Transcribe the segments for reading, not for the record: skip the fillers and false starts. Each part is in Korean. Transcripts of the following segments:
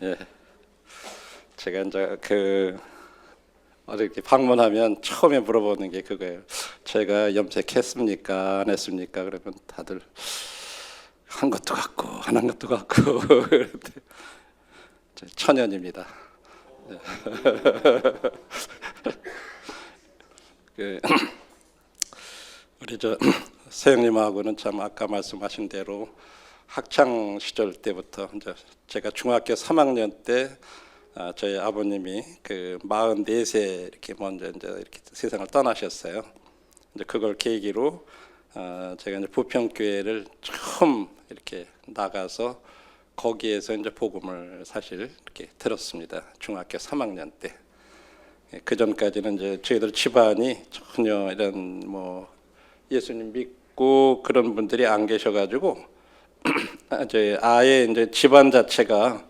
예, 제가 이제 어디 이렇게 방문하면 처음에 물어보는 게 그거예요. 제가 염색했습니까? 안 했습니까? 그러면 다들 한 것도 같고 안 한 것도 같고 천연입니다. 그 우리 서영님하고는 참 아까 말씀하신 대로 학창 시절 때부터 이제 제가 중학교 3학년 때 저희 아버님이 44세 이렇게 먼저 이제 이렇게 세상을 떠나셨어요. 이제 그걸 계기로 제가 이제 부평교회를 처음 이렇게 나가서 거기에서 이제 복음을 사실 이렇게 들었습니다. 중학교 3학년 때. 그 전까지는 이제 저희들 집안이 전혀 이런 뭐 예수님 믿고 그런 분들이 안 계셔가지고 저희 아예 이제 집안 자체가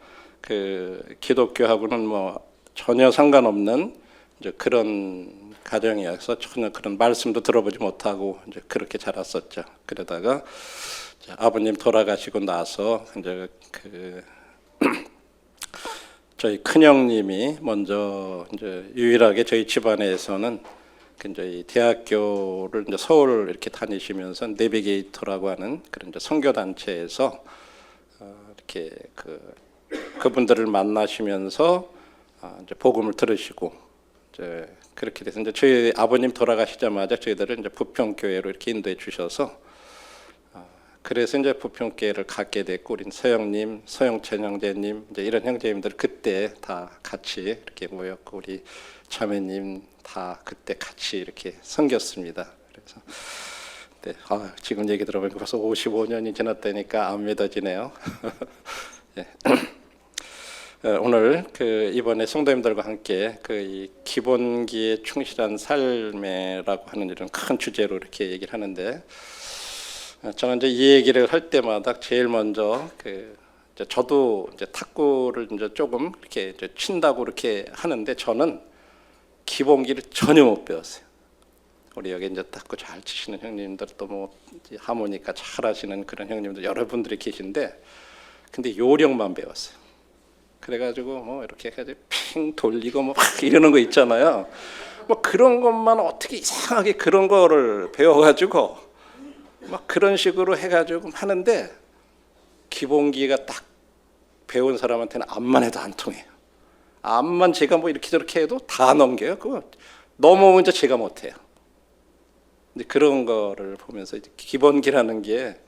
기독교하고는 뭐 전혀 상관없는 이제 그런 가정이어서 전혀 그런 말씀도 들어보지 못하고 이제 그렇게 자랐었죠. 그러다가 아버님 돌아가시고 나서 이제 저희 큰형님이 먼저 이제 유일하게 저희 집안에서는 이제 대학교를 이제 서울 이렇게 다니시면서 내비게이터라고 하는 그런 이제 선교 단체에서 이렇게 그분들을 만나시면서 이제 복음을 들으시고 이제 그렇게 돼서 이제 저희 아버님 돌아가시자마자 저희들을 이제 부평교회로 이렇게 인도해 주셔서 그래서 이제 부평교회를 갖게 됐고 우리 서영님, 서영천 형제님 이제 이런 형제님들 그때 다 같이 이렇게 모였고 우리 자매님 다 그때 같이 이렇게 섬겼습니다. 그래서 네, 지금 얘기 들어보니까 벌써 55년이 지났다니까 안 믿어지네요. 네. 오늘 이번에 성도님들과 함께 이 기본기에 충실한 삶이라고 하는 이런 큰 주제로 이렇게 얘기를 하는데 저는 이제 이 얘기를 할 때마다 제일 먼저 저도 이제 탁구를 이제 조금 이렇게 이제 친다고 이렇게 하는데 저는 기본기를 전혀 못 배웠어요. 우리 여기 이제 탁구 잘 치시는 형님들 또 뭐 하모니카 잘 하시는 그런 형님들 여러분들이 계신데 근데 요령만 배웠어요. 그래가지고 뭐 이렇게 해가지고 핑 돌리고 뭐 막 이러는 거 있잖아요. 뭐 그런 것만 어떻게 이상하게 그런 거를 배워가지고 막 그런 식으로 해가지고 하는데 기본기가 딱 배운 사람한테는 암만 해도 안 통해요. 암만 제가 뭐 이렇게 저렇게 해도 다 넘겨요. 그거 넘어오면 이제 제가 못해요. 근데 그런 거를 보면서 이제 기본기라는 게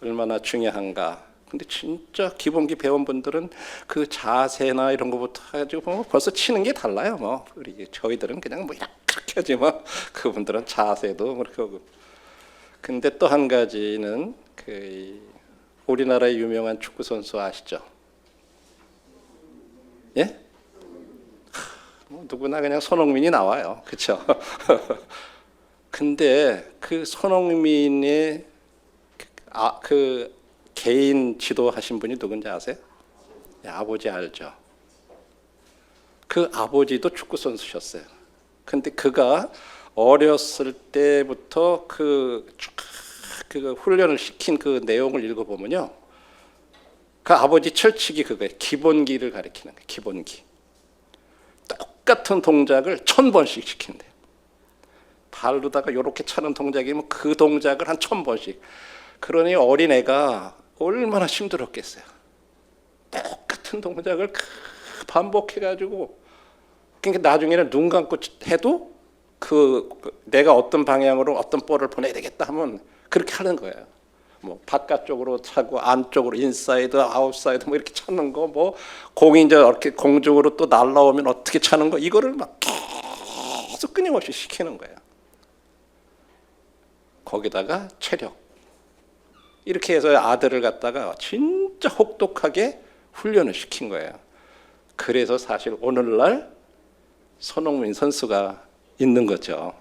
얼마나 중요한가. 근데 진짜 기본기 배운 분들은 그 자세나 이런 거부터 해가지고 뭐 벌써 치는 게 달라요. 뭐 우리 저희들은 그냥 뭐 이렇게 하지 뭐 그분들은 자세도 그렇게 하고. 근데 또 한 가지는 우리나라의 유명한 축구 선수 아시죠? 예? 뭐 누구나 그냥 손흥민이 나와요, 그렇죠? 근데 그 손흥민의 개인 지도하신 분이 누군지 아세요? 네, 아버지 알죠? 그 아버지도 축구 선수셨어요. 근데 그가 어렸을 때부터 그 훈련을 시킨 그 내용을 읽어보면요, 그 아버지 철칙이 그거예요. 기본기를 가리키는 거예요. 기본기. 똑같은 동작을 1000번씩 시킨대요. 발로다가 이렇게 차는 동작이면 그 동작을 한 1000번씩. 그러니 어린애가 얼마나 힘들었겠어요. 똑같은 동작을 반복해가지고, 그러니까 나중에는 눈 감고 해도 내가 어떤 방향으로 어떤 볼을 보내야 되겠다 하면 그렇게 하는 거예요. 뭐 바깥쪽으로 차고 안쪽으로 인사이드, 아웃사이드 뭐 이렇게 차는 거, 뭐 공이 이제 이렇게 공중으로 또 날라오면 어떻게 차는 거, 이거를 막 계속 끊임없이 시키는 거예요. 거기다가 체력. 이렇게 해서 아들을 갖다가 진짜 혹독하게 훈련을 시킨 거예요. 그래서 사실 오늘날 손흥민 선수가 있는 거죠.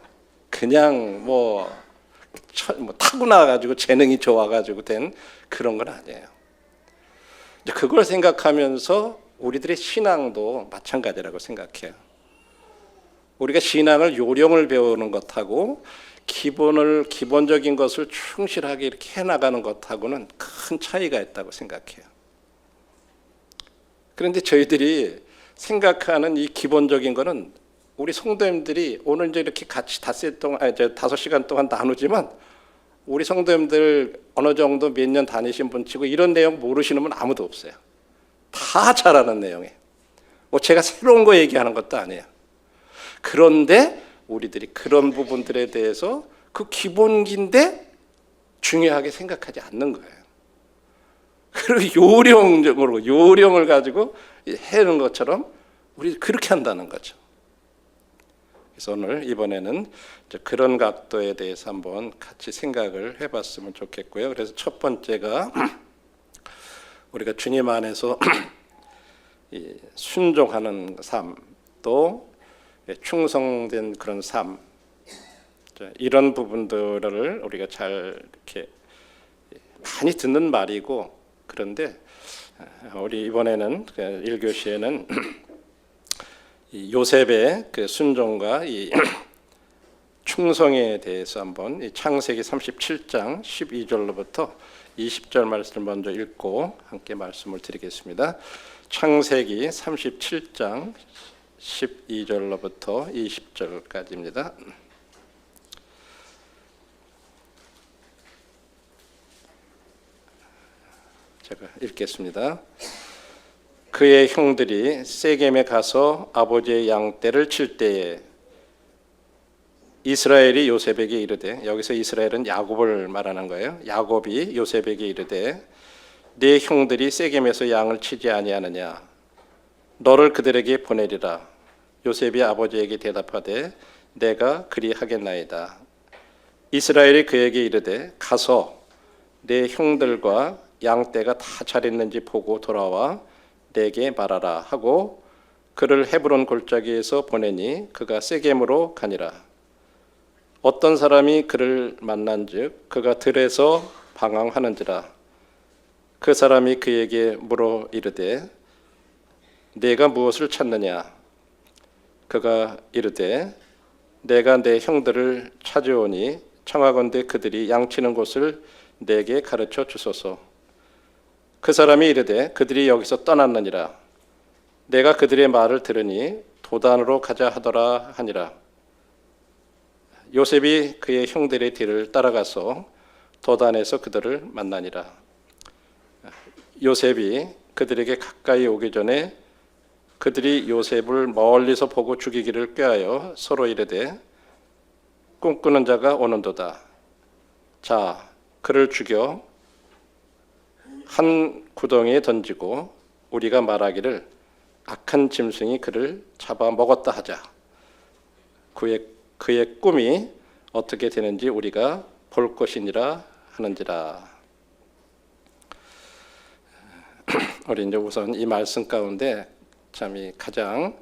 그냥 뭐 타고나가지고 재능이 좋아가지고 된 그런 건 아니에요. 그걸 생각하면서 우리들의 신앙도 마찬가지라고 생각해요. 우리가 신앙을 요령을 배우는 것하고 기본적인 것을 충실하게 이렇게 해나가는 것하고는 큰 큰 차이가 있다고 생각해요. 그런데 저희들이 생각하는 이 기본적인 거는 우리 성도님들이 오늘 이제 이렇게 같이 5시간 동안 나누지만 우리 성도님들 어느 정도 몇 년 다니신 분 치고 이런 내용 모르시는 분 아무도 없어요. 다 잘 아는 내용이에요. 뭐 제가 새로운 거 얘기하는 것도 아니에요. 그런데 우리들이 그런 부분들에 대해서 그 기본기인데 중요하게 생각하지 않는 거예요. 그리고 요령을 가지고 해는 것처럼 우리 그렇게 한다는 거죠. 그래서 오늘 이번에는 그런 각도에 대해서 한번 같이 생각을 해봤으면 좋겠고요. 그래서 첫 번째가 우리가 주님 안에서 순종하는 삶, 또 충성된 그런 삶, 이런 부분들을 우리가 잘 이렇게 많이 듣는 말이고, 그런데 우리 이번에는 1교시에는 요셉의 그 순종과 이 충성에 대해서 한번 창세기 37장 12절로부터 20절 말씀을 먼저 읽고 함께 말씀을 드리겠습니다. 창세기 37장 12절로부터 20절까지입니다. 제가 읽겠습니다. 그의 형들이 세겜에 가서 아버지의 양떼를 칠 때에 이스라엘이 요셉에게 이르되, 여기서 이스라엘은 야곱을 말하는 거예요. 야곱이 요셉에게 이르되, 네 형들이 세겜에서 양을 치지 아니하느냐? 너를 그들에게 보내리라. 요셉이 아버지에게 대답하되, 내가 그리하겠나이다. 이스라엘이 그에게 이르되, 가서 네 형들과 양떼가 다 잘 있는지 보고 돌아와 내게 말하라 하고 그를 헤브론 골짜기에서 보내니 그가 세겜으로 가니라. 어떤 사람이 그를 만난즉 그가 들에서 방황하는지라. 그 사람이 그에게 물어 이르되, 내가 무엇을 찾느냐? 그가 이르되, 내가 내 형들을 찾아오니 청하건대 그들이 양치는 곳을 내게 가르쳐 주소서. 그 사람이 이르되, 그들이 여기서 떠났느니라. 내가 그들의 말을 들으니 도단으로 가자 하더라 하니라. 요셉이 그의 형들의 뒤를 따라가서 도단에서 그들을 만나니라. 요셉이 그들에게 가까이 오기 전에 그들이 요셉을 멀리서 보고 죽이기를 꾀하여 서로 이르되, 꿈꾸는 자가 오는도다. 자, 그를 죽여 한 구덩이에 던지고 우리가 말하기를 악한 짐승이 그를 잡아먹었다 하자. 그의 꿈이 어떻게 되는지 우리가 볼 것이니라 하는지라. 우리 이제 우선 이 말씀 가운데 참 이 가장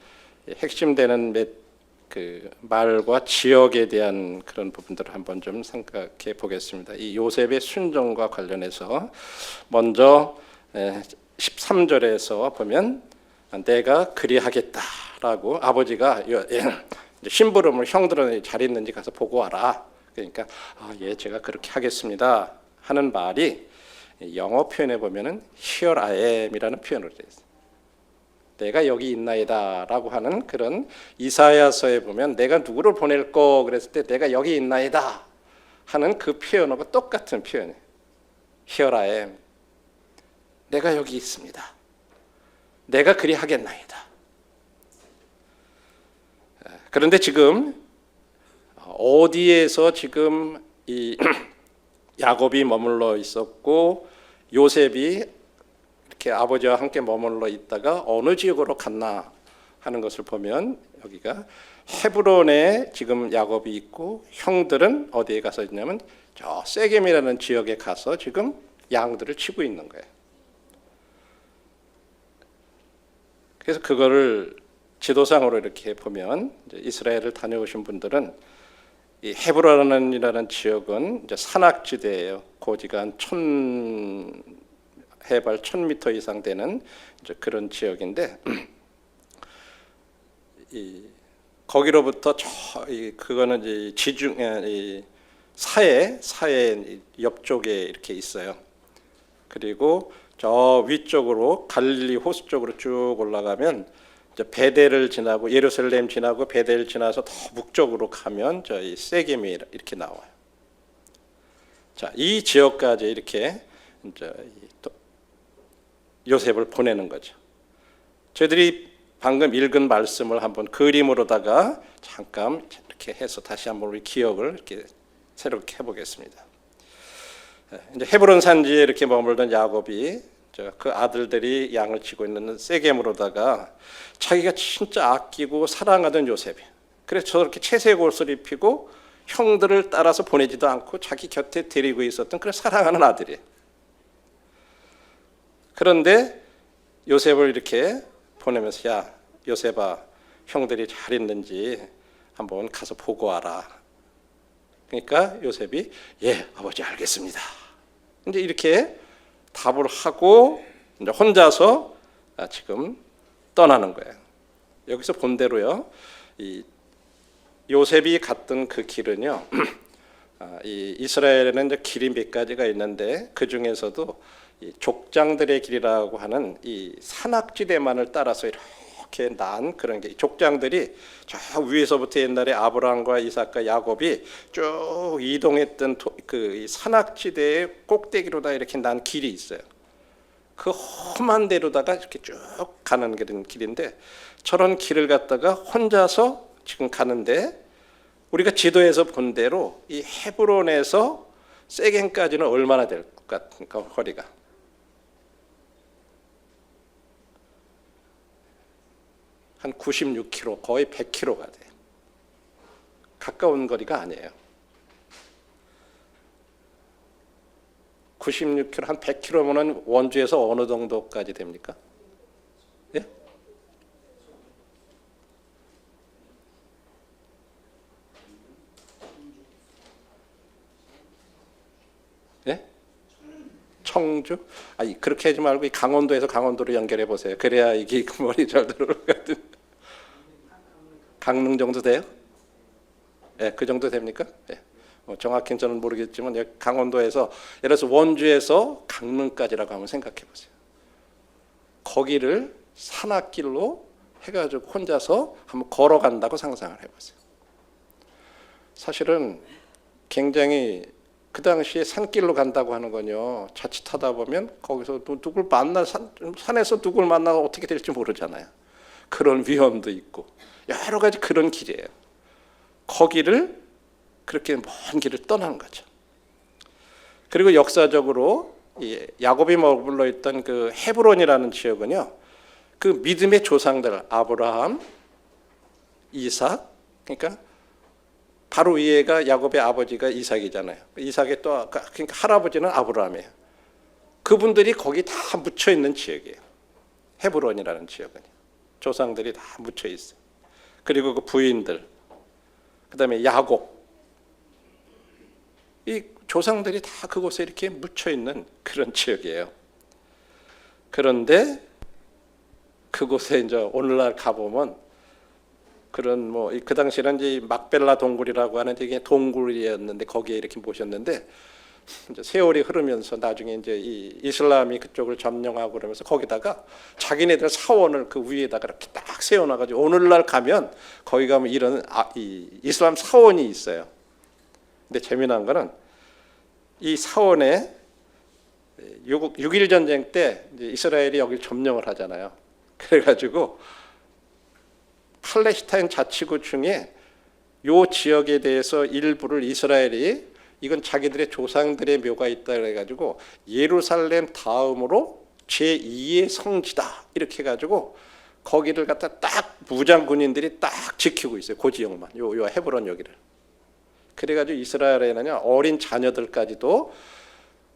핵심되는 그 말과 지역에 대한 그런 부분들을 한번 좀 생각해 보겠습니다. 이 요셉의 순종과 관련해서 먼저 13절에서 보면 내가 그리하겠다라고 아버지가 심부름을 형들은 잘 있는지 가서 보고 와라. 그러니까 제가 그렇게 하겠습니다 하는 말이 영어 표현에 보면은 Here I am이라는 표현으로 되어 있어요. 내가 여기 있나이다라고 하는 그런 이사야서에 보면 내가 누구를 보낼 거 그랬을 때 내가 여기 있나이다 하는 그 표현하고 똑같은 표현이에요. Here I am. 내가 여기 있습니다. 내가 그리하겠나이다. 그런데 지금 어디에서 지금 이 야곱이 머물러 있었고 요셉이 이렇게 아버지와 함께 머물러 있다가 어느 지역으로 갔나 하는 것을 보면 여기가 헤브론에 지금 야곱이 있고 형들은 어디에 가서 있냐면 저 세겜이라는 지역에 가서 지금 양들을 치고 있는 거예요. 그래서 그거를 지도상으로 이렇게 보면 이스라엘을 다녀오신 분들은 이 헤브론이라는 지역은 이제 산악지대예요. 고지가 한 해발 1000m 이상 되는 이제 그런 지역인데 거기로부터 그거는 이제 지중 사해 옆쪽에 이렇게 있어요. 그리고 저 위쪽으로 갈릴리 호수 쪽으로 쭉 올라가면 이제 베델을 지나고 예루살렘 지나고 베델 지나서 더 북쪽으로 가면 저희 세겜이 이렇게 나와요. 자, 이 지역까지 이렇게 이제 요셉을 보내는 거죠. 저희들이 방금 읽은 말씀을 한번 그림으로다가 잠깐 이렇게 해서 다시 한번 우리 기억을 이렇게 새롭게 해보겠습니다. 이제 헤브론 산지에 이렇게 머물던 야곱이 그 아들들이 양을 치고 있는 세겜으로다가 자기가 진짜 아끼고 사랑하던 요셉이, 그래서 저렇게 채색 옷을 입히고 형들을 따라서 보내지도 않고 자기 곁에 데리고 있었던 그런 사랑하는 아들이에요. 그런데 요셉을 이렇게 보내면서 야 요셉아, 형들이 잘 있는지 한번 가서 보고 와라. 그러니까 요셉이 예 아버지 알겠습니다. 이제 이렇게 답을 하고 이제 혼자서 지금 떠나는 거예요. 여기서 본 대로요, 이 요셉이 갔던 그 길은요, 이 이스라엘에는 이제 길이 몇 가지가 있는데 그 중에서도 이 족장들의 길이라고 하는 이 산악지대만을 따라서 이렇게 난 그런 게, 족장들이 저 위에서부터 옛날에 아브라함과 이삭과 야곱이 쭉 이동했던 그 산악지대의 꼭대기로다 이렇게 난 길이 있어요. 그 험한 데로다가 이렇게 쭉 가는 길인데 저런 길을 갖다가 혼자서 지금 가는데, 우리가 지도에서 본 대로 이 헤브론에서 세겜까지는 얼마나 될 것 같습니까? 거리가 한 96km, 거의 100km가 돼요. 가까운 거리가 아니에요. 96km, 한 100km면 원주에서 어느 정도까지 됩니까? 예? 예? 청주? 아니 그렇게 하지 말고 강원도에서 강원도로 연결해 보세요. 그래야 이게 머리 잘 들어가거든. 강릉 정도 돼요? 예, 그 정도 됩니까? 예. 정확히는 저는 모르겠지만 강원도에서 예를 들어서 원주에서 강릉까지라고 한번 생각해 보세요. 거기를 산악길로 해가지고 혼자서 한번 걸어간다고 상상을 해보세요. 사실은 굉장히 그 당시에 산길로 간다고 하는 건요, 자칫하다 보면 거기서 누굴 만나 산에서 누굴 만나고 어떻게 될지 모르잖아요. 그런 위험도 있고 여러 가지 그런 길이에요. 거기를 그렇게 먼 길을 떠나는 거죠. 그리고 역사적으로 이 야곱이 머물러 있던 그 헤브론이라는 지역은요, 그 믿음의 조상들 아브라함, 이삭, 그러니까 바로 위에가 야곱의 아버지가 이삭이잖아요. 이삭의 또 그러니까 할아버지는 아브라함이에요. 그분들이 거기 다 묻혀 있는 지역이에요. 헤브론이라는 지역은 조상들이 다 묻혀 있어요. 그리고 그 부인들, 그다음에 야곱, 이 조상들이 다 그곳에 이렇게 묻혀 있는 그런 지역이에요. 그런데 그곳에 이제 오늘날 가보면 그런 뭐 그 당시에는 이제 막벨라 동굴이라고 하는 되게 동굴이었는데 거기에 이렇게 모셨는데 이제 세월이 흐르면서 나중에 이제 이 이슬람이 그쪽을 점령하고 그러면서 거기다가 자기네들 사원을 그 위에다가 이렇게 딱 세워놔가지고 오늘날 가면 거기 가면 이런 이 이슬람 사원이 있어요. 근데 재미난 거는 이 사원에 6.1 전쟁 때 이제 이스라엘이 여기를 점령을 하잖아요. 그래가지고 팔레스타인 자치구 중에 요 지역에 대해서 일부를 이스라엘이 이건 자기들의 조상들의 묘가 있다 그래가지고 예루살렘 다음으로 제2의 성지다 이렇게 해가지고 거기를 갖다 딱 무장 군인들이 딱 지키고 있어요. 그 지역만, 요 헤브론 여기를. 그래가지고 이스라엘에는요 어린 자녀들까지도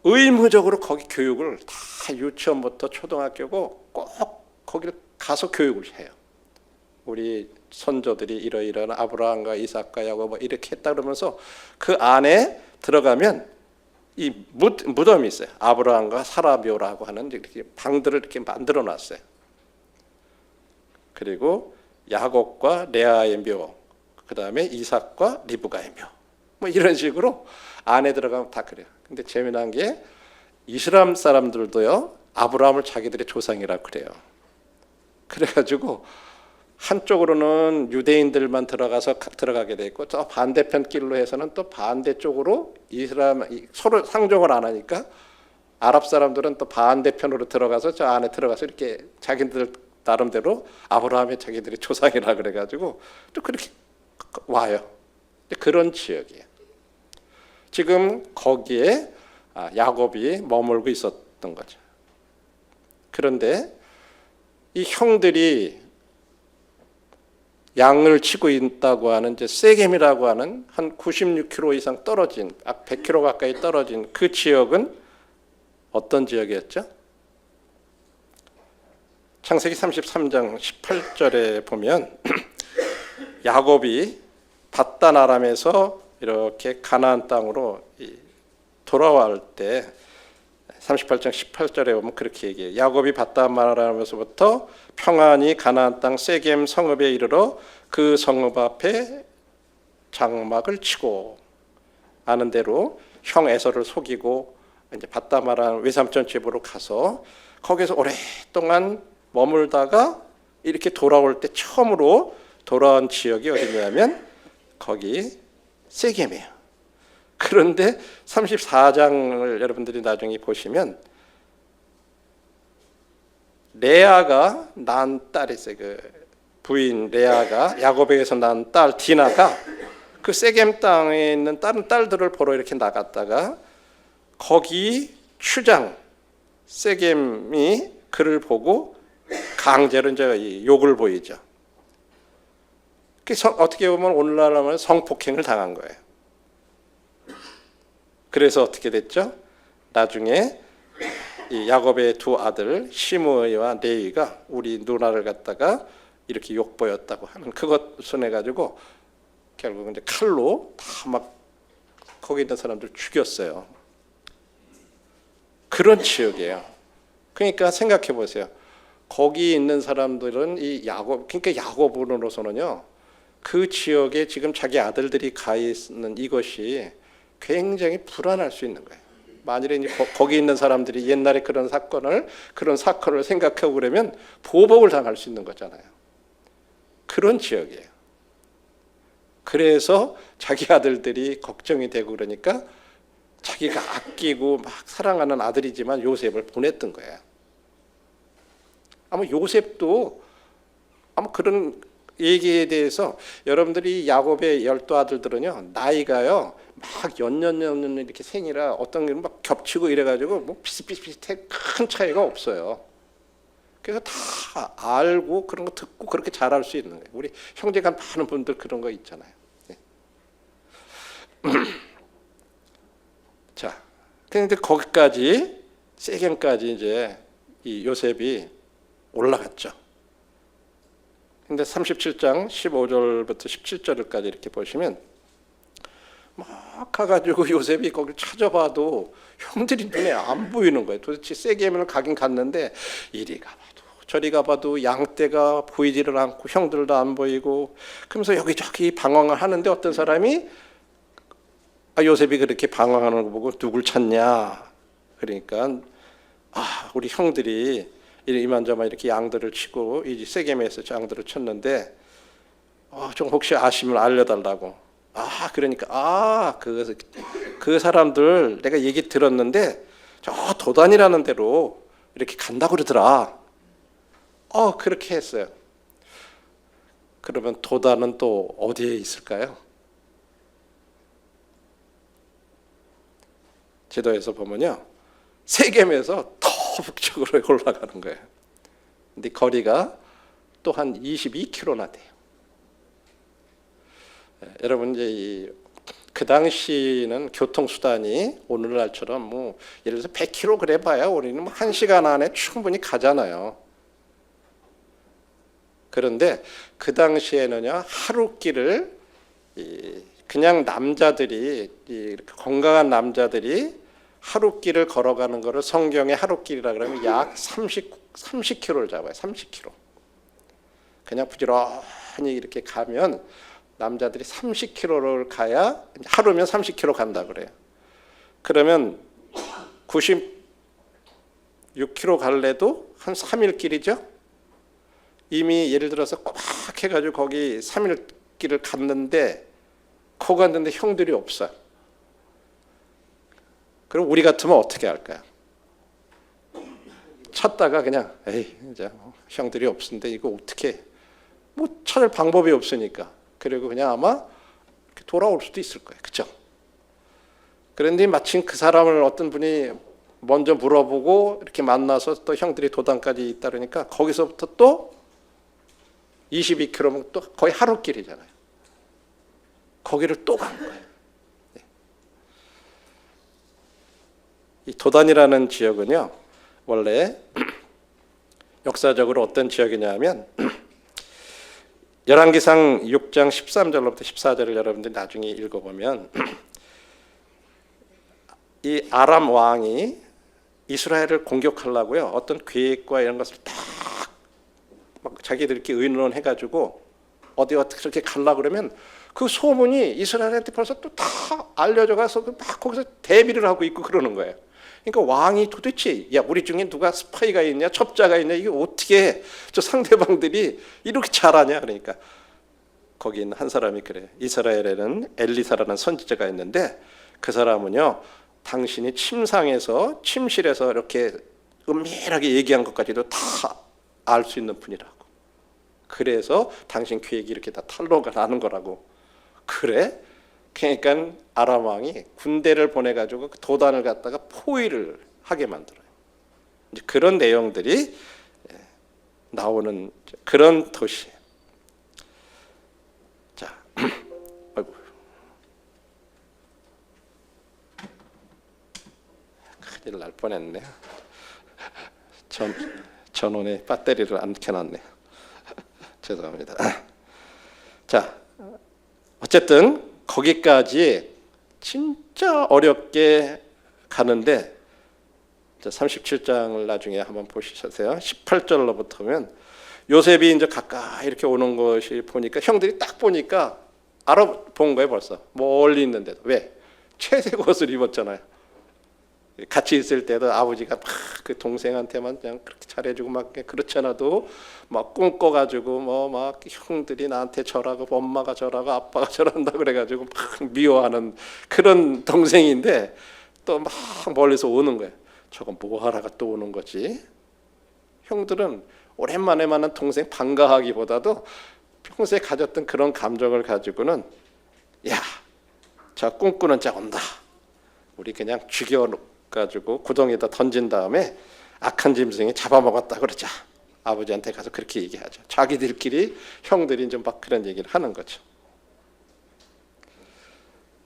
의무적으로 거기 교육을 다 유치원부터 초등학교고 꼭 거기를 가서 교육을 해요. 우리 선조들이 이러이러한 아브라함과 이삭과 야곱 뭐 이렇게 했다 그러면서 그 안에 들어가면 이 무덤이 있어요. 아브라함과 사라 묘라고 하는 이렇게 방들을 이렇게 만들어 놨어요. 그리고 야곱과 레아의 묘, 그 다음에 이삭과 리브가의 묘, 뭐 이런 식으로 안에 들어가면 다 그래요. 근데 재미난 게 이슬람 사람들도요 아브라함을 자기들의 조상이라고 그래요. 그래가지고 한쪽으로는 유대인들만 들어가게 돼 있고 또 반대편 길로 해서는 또 반대쪽으로 이슬람 서로 상종을 안 하니까 아랍 사람들은 또 반대편으로 들어가서 저 안에 들어가서 이렇게 자기들 나름대로 아브라함이 자기들의 조상이라 그래가지고 또 그렇게 와요. 그런 지역이에요. 지금 거기에 야곱이 머물고 있었던 거죠. 그런데 이 형들이 양을 치고 있다고 하는 이제 세겜이라고 하는 한 96km 이상 떨어진 100km 가까이 떨어진 그 지역은 어떤 지역이었죠? 창세기 33장 18절에 보면 야곱이 밧단 아람에서 이렇게 가나안 땅으로 돌아올 때 38장 18절에 보면 그렇게 얘기해요. 야곱이 밧단 아람에서부터 평안히 가나안 땅 세겜 성읍에 이르러 그 성읍 앞에 장막을 치고 아는 대로 형 에서를 속이고 이제 밧단 아람 외삼촌 집으로 가서 거기서 오랫동안 머물다가 이렇게 돌아올 때 처음으로 돌아온 지역이 어디냐면 거기 세겜이에요. 그런데 34장을 여러분들이 나중에 보시면 레아가 낳은 딸이 있어요. 그 부인 레아가 야곱에게서 낳은 딸 디나가 그 세겜 땅에 있는 다른 딸들을 보러 이렇게 나갔다가 거기 추장 세겜이 그를 보고 강제로 이제 욕을 보이죠. 어떻게 보면 오늘날 하면 성폭행을 당한 거예요. 그래서 어떻게 됐죠? 나중에 이 야곱의 두 아들 시므이와 레위가 우리 누나를 갖다가 이렇게 욕보였다고 하는 그것을 해가지고 결국 이제 칼로 다 막 거기 있는 사람들 죽였어요. 그런 지역이에요. 그러니까 생각해 보세요. 거기 있는 사람들은 이 야곱, 그러니까 야곱으로서는요, 그 지역에 지금 자기 아들들이 가 있는 이것이 굉장히 불안할 수 있는 거예요. 만일에 이제 거기 있는 사람들이 옛날에 그런 사건을 생각하고 그러면 보복을 당할 수 있는 거잖아요. 그런 지역이에요. 그래서 자기 아들들이 걱정이 되고 그러니까 자기가 아끼고 막 사랑하는 아들이지만 요셉을 보냈던 거예요. 아마 요셉도 아마 그런 얘기에 대해서 여러분들이 야곱의 12 아들들은요 나이가요 막 연년 이렇게 생이라 어떤 게 막 겹치고 이래가지고 뭐 비슷비슷해 큰 차이가 없어요. 그래서 다 알고 그런 거 듣고 그렇게 잘할 수 있는 거예요. 우리 형제간 많은 분들 그런 거 있잖아요. 네. 자, 근데 거기까지 세겜까지 이제 이 요셉이 올라갔죠. 근데 37장 15절부터 17절까지 이렇게 보시면 막 가가지고 요셉이 거길 찾아봐도 형들이 눈에 안 보이는 거예요. 도대체 세겜을 가긴 갔는데 이리 가봐도 저리 가봐도 양떼가 보이지를 않고 형들도 안 보이고 그러면서 여기저기 방황을 하는데 어떤 사람이 요셉이 그렇게 방황하는 거 보고 누굴 찾냐 그러니까 우리 형들이 이만저만 이렇게 양들을 치고 이 세겜에서 양들을 쳤는데 좀 혹시 아시면 알려달라고. 그러니까 그 사람들 내가 얘기 들었는데 저 도단이라는 데로 이렇게 간다고 그러더라. 그렇게 했어요. 그러면 도단은 또 어디에 있을까요? 지도에서 보면요 세겜에서 더 북쪽으로 올라가는 거예요. 근데 거리가 또 한 22km나 돼요. 여러분 이제 그 당시는 교통수단이 오늘날처럼 뭐 예를 들어서 100km 그래 봐야 우리는 뭐 1시간 안에 충분히 가잖아요. 그런데 그 당시에는요 하루길을 그냥 남자들이 이렇게 건강한 남자들이 하루길을 걸어가는 거를 성경의 하루길이라 그러면 약 30km를 잡아요. 30km. 그냥 부지런히 이렇게 가면 남자들이 30km를 가야 하루면 30km 간다 그래요. 그러면 6km 갈래도 한 3일 길이죠. 이미 예를 들어서 꼬박 해가지고 거기 3일 길을 갔는데 거 갔는데 형들이 없어. 그럼 우리 같으면 어떻게 할까요? 찾다가 그냥 에이 이제 형들이 없는데 이거 어떻게 뭐 찾을 방법이 없으니까 그리고 그냥 아마 돌아올 수도 있을 거예요. 그렇죠? 그런데 마침 그 사람을 어떤 분이 먼저 물어보고 이렇게 만나서 또 형들이 도당까지 있다 그러니까 거기서부터 또 22km면 또 거의 하루 길이잖아요. 거기를 또 간 거예요. 이 도단이라는 지역은요, 원래 역사적으로 어떤 지역이냐면 열왕기상 6장 13절로부터 14절을 여러분들이 나중에 읽어보면 이 아람 왕이 이스라엘을 공격하려고요, 어떤 계획과 이런 것을 다 막 자기들끼리 의논해가지고 어디 어떻게 그렇게 가려고 그러면 그 소문이 이스라엘한테 벌써 또 다 알려져 가서 막 거기서 대비를 하고 있고 그러는 거예요. 그러니까 왕이 도대체 야 우리 중에 누가 스파이가 있냐 첩자가 있냐 이게 어떻게 저 상대방들이 이렇게 잘하냐 그러니까 거기 있는 한 사람이 그래요. 이스라엘에는 엘리사라는 선지자가 있는데 그 사람은요 당신이 침상에서 침실에서 이렇게 은밀하게 얘기한 것까지도 다 알 수 있는 분이라고. 그래서 당신 계획이 이렇게 다 탄로가 나는 거라고. 그래? 그러니까 아람 왕이 군대를 보내가지고 도단을 갖다가 포위를 하게 만들어요. 이제 그런 내용들이 나오는 그런 도시예요. 자, 아이고, 큰일 날 뻔했네. 전원에 배터리를 안 켜놨네. 죄송합니다. 자, 어쨌든 거기까지 진짜 어렵게 가는데 37장을 나중에 한번 보시세요. 18절로부터면 요셉이 이제 가까이 이렇게 오는 것이 보니까 형들이 딱 보니까 알아본 거예요 벌써. 멀리 있는데도. 왜? 채색 옷을 입었잖아요. 같이 있을 때도 아버지가 막 그 동생한테만 그냥 그렇게 잘해주고 막 그렇지 않아도 막 꿈꿔가지고 뭐 막 형들이 나한테 저라고 엄마가 저라고 아빠가 저란다 그래가지고 막 미워하는 그런 동생인데 또 막 멀리서 오는 거예요. 저건 뭐 하라가 또 오는 거지? 형들은 오랜만에 만난 동생 반가워하기보다도 평소에 가졌던 그런 감정을 가지고는 야, 저 꿈꾸는 자 온다. 우리 그냥 죽여가지고 구덩이에다 던진 다음에 악한 짐승이 잡아먹었다 그러자. 아버지한테 가서 그렇게 얘기하죠. 자기들끼리 형들이 좀 막 그런 얘기를 하는 거죠.